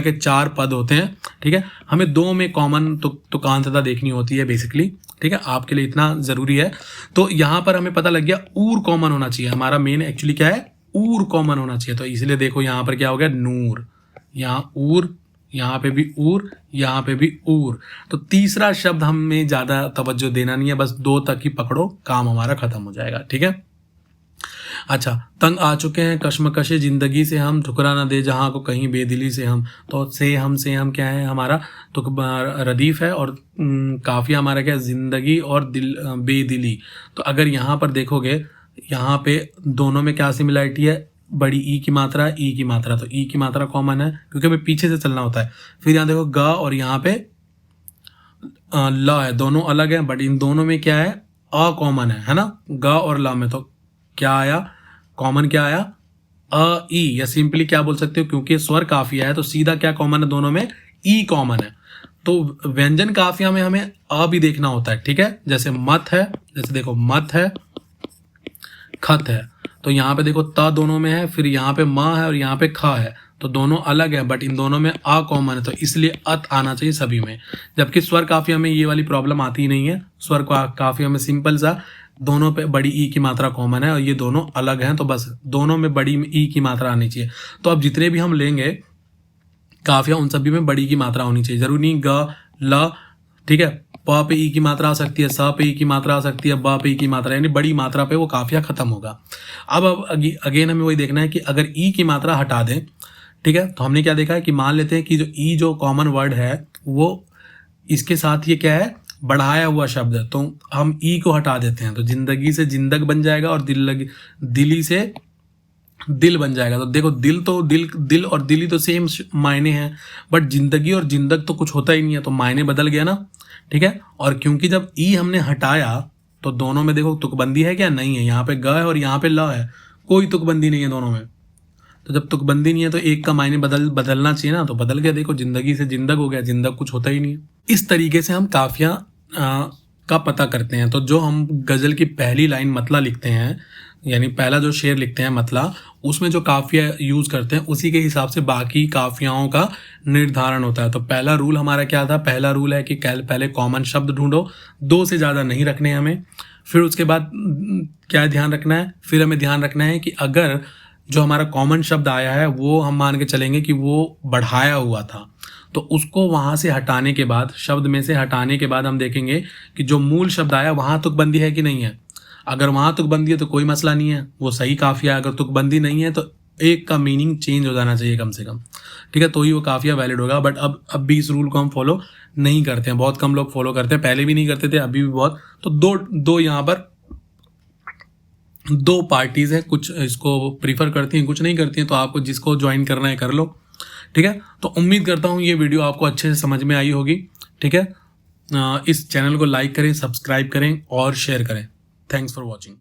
के चार पद होते हैं, ठीक है। हमें दो में कॉमन तुकांतता देखनी होती है बेसिकली, ठीक है। आपके लिए इतना ज़रूरी है। तो यहाँ पर हमें पता लग गया ऊर कॉमन होना चाहिए। हमारा मेन एक्चुअली क्या है, ऊर कॉमन होना चाहिए। तो इसलिए देखो यहाँ पर क्या हो गया, नूर, यहाँ ऊर, यहाँ पे भी ऊर, यहाँ पे भी ऊर। तो तीसरा शब्द हमें ज़्यादा तवज्जो देना नहीं है, बस दो तक ही पकड़ो, काम हमारा खत्म हो जाएगा, ठीक है। अच्छा, तंग आ चुके हैं कश्मकशे जिंदगी से हम, ठुकरा ना दे जहाँ को कहीं बेदिली से हम। तो से हम क्या है हमारा, तो रदीफ है, और काफिया हमारा क्या है, जिंदगी और दिल, बेदिली। तो अगर यहाँ पर देखोगे, यहाँ पे दोनों में क्या सिमिलरिटी है, बड़ी ई की मात्रा, ई की मात्रा। तो ई की मात्रा कॉमन है क्योंकि हमें पीछे से चलना होता है। फिर यहाँ देखो ग और यहाँ पे ल है, दोनों अलग है, बट इन दोनों में क्या है, अ कॉमन है ना। ग और ल में तो क्या आया, कॉमन क्या आया, अ ई, या सिंपली क्या बोल सकते हो, क्योंकि स्वर काफिया है तो सीधा क्या कॉमन है दोनों में, ई कॉमन है। तो व्यंजन काफिया में हमें अ भी देखना होता है, ठीक है। जैसे मत है, जैसे देखो मत है, खत है, तो यहाँ पे देखो त दोनों में है, फिर यहाँ पे म है और यहाँ पे ख है, तो दोनों अलग है, बट इन दोनों में अ कॉमन है, तो इसलिए अत आना चाहिए सभी में। जबकि स्वर काफिया में ये वाली प्रॉब्लम आती ही नहीं है। स्वर काफिया में सिंपल सा दोनों पे बड़ी ई की मात्रा कॉमन है और ये दोनों अलग हैं, तो बस दोनों में बड़ी ई की मात्रा आनी चाहिए। तो अब जितने भी हम लेंगे काफिया, उन सभी में बड़ी की मात्रा होनी चाहिए। जरूरी नहीं ग ल, ठीक है, प पे ई की मात्रा आ सकती है, स पे ई की मात्रा आ सकती है, ब पे ई की मात्रा, यानी बड़ी मात्रा पे वो काफिया खत्म होगा। अब अगेन हमें वही देखना है कि अगर ई की मात्रा हटा दें, ठीक है, तो हमने क्या देखा है कि मान लेते हैं कि जो ई जो कॉमन वर्ड है वो इसके साथ ये क्या है, बढ़ाया हुआ शब्द है, तो हम ई को हटा देते हैं, तो जिंदगी से जिंदग बन जाएगा और दिली से दिल बन जाएगा। तो देखो दिल और दिली तो सेम मायने हैं, बट जिंदगी और जिंदग तो कुछ होता ही नहीं है, तो मायने बदल गया ना, ठीक है। और क्योंकि जब ई हमने हटाया तो दोनों में देखो तुकबंदी है क्या, नहीं है। यहाँ पे ग है और यहाँ पे ल है, कोई तुकबंदी नहीं है दोनों में। तो जब तुकबंदी नहीं है तो एक का मायने बदलना चाहिए ना, तो बदल गया। देखो जिंदगी से जिंदग हो गया, जिंदग कुछ होता ही नहीं है। इस तरीके से हम काफिया का पता करते हैं। तो जो हम गजल की पहली लाइन मतला लिखते हैं, यानी पहला जो शेर लिखते हैं मतला, उसमें जो काफिया यूज करते हैं उसी के हिसाब से बाकी काफियाओं का निर्धारण होता है। तो पहला रूल हमारा क्या था, पहला रूल है कि पहले कॉमन शब्द ढूंढो, दो से ज़्यादा नहीं रखने हमें। फिर उसके बाद क्या ध्यान रखना है, फिर हमें ध्यान रखना है कि अगर जो हमारा कॉमन शब्द आया है वो हम मान के चलेंगे कि वो बढ़ाया हुआ था, तो उसको वहाँ से हटाने के बाद, शब्द में से हटाने के बाद हम देखेंगे कि जो मूल शब्द आया वहाँ तुकबंदी है कि नहीं है। अगर वहाँ तुकबंदी है तो कोई मसला नहीं है, वो सही काफिया है। अगर तुकबंदी नहीं है तो एक का मीनिंग चेंज हो जाना चाहिए कम से कम, ठीक है, तो ही वो काफिया वैलिड होगा। बट अब भी इस रूल को हम फॉलो नहीं करते हैं, बहुत कम लोग फॉलो करते हैं, पहले भी नहीं करते थे, अभी भी बहुत। तो दो यहाँ पर दो पार्टीज हैं, कुछ इसको प्रीफर करती हैं, कुछ नहीं करती हैं, तो आपको जिसको ज्वाइन करना है कर लो, ठीक है। तो उम्मीद करता हूँ ये वीडियो आपको अच्छे से समझ में आई होगी, ठीक है। इस चैनल को लाइक करें, सब्सक्राइब करें और शेयर करें। Thanks for watching.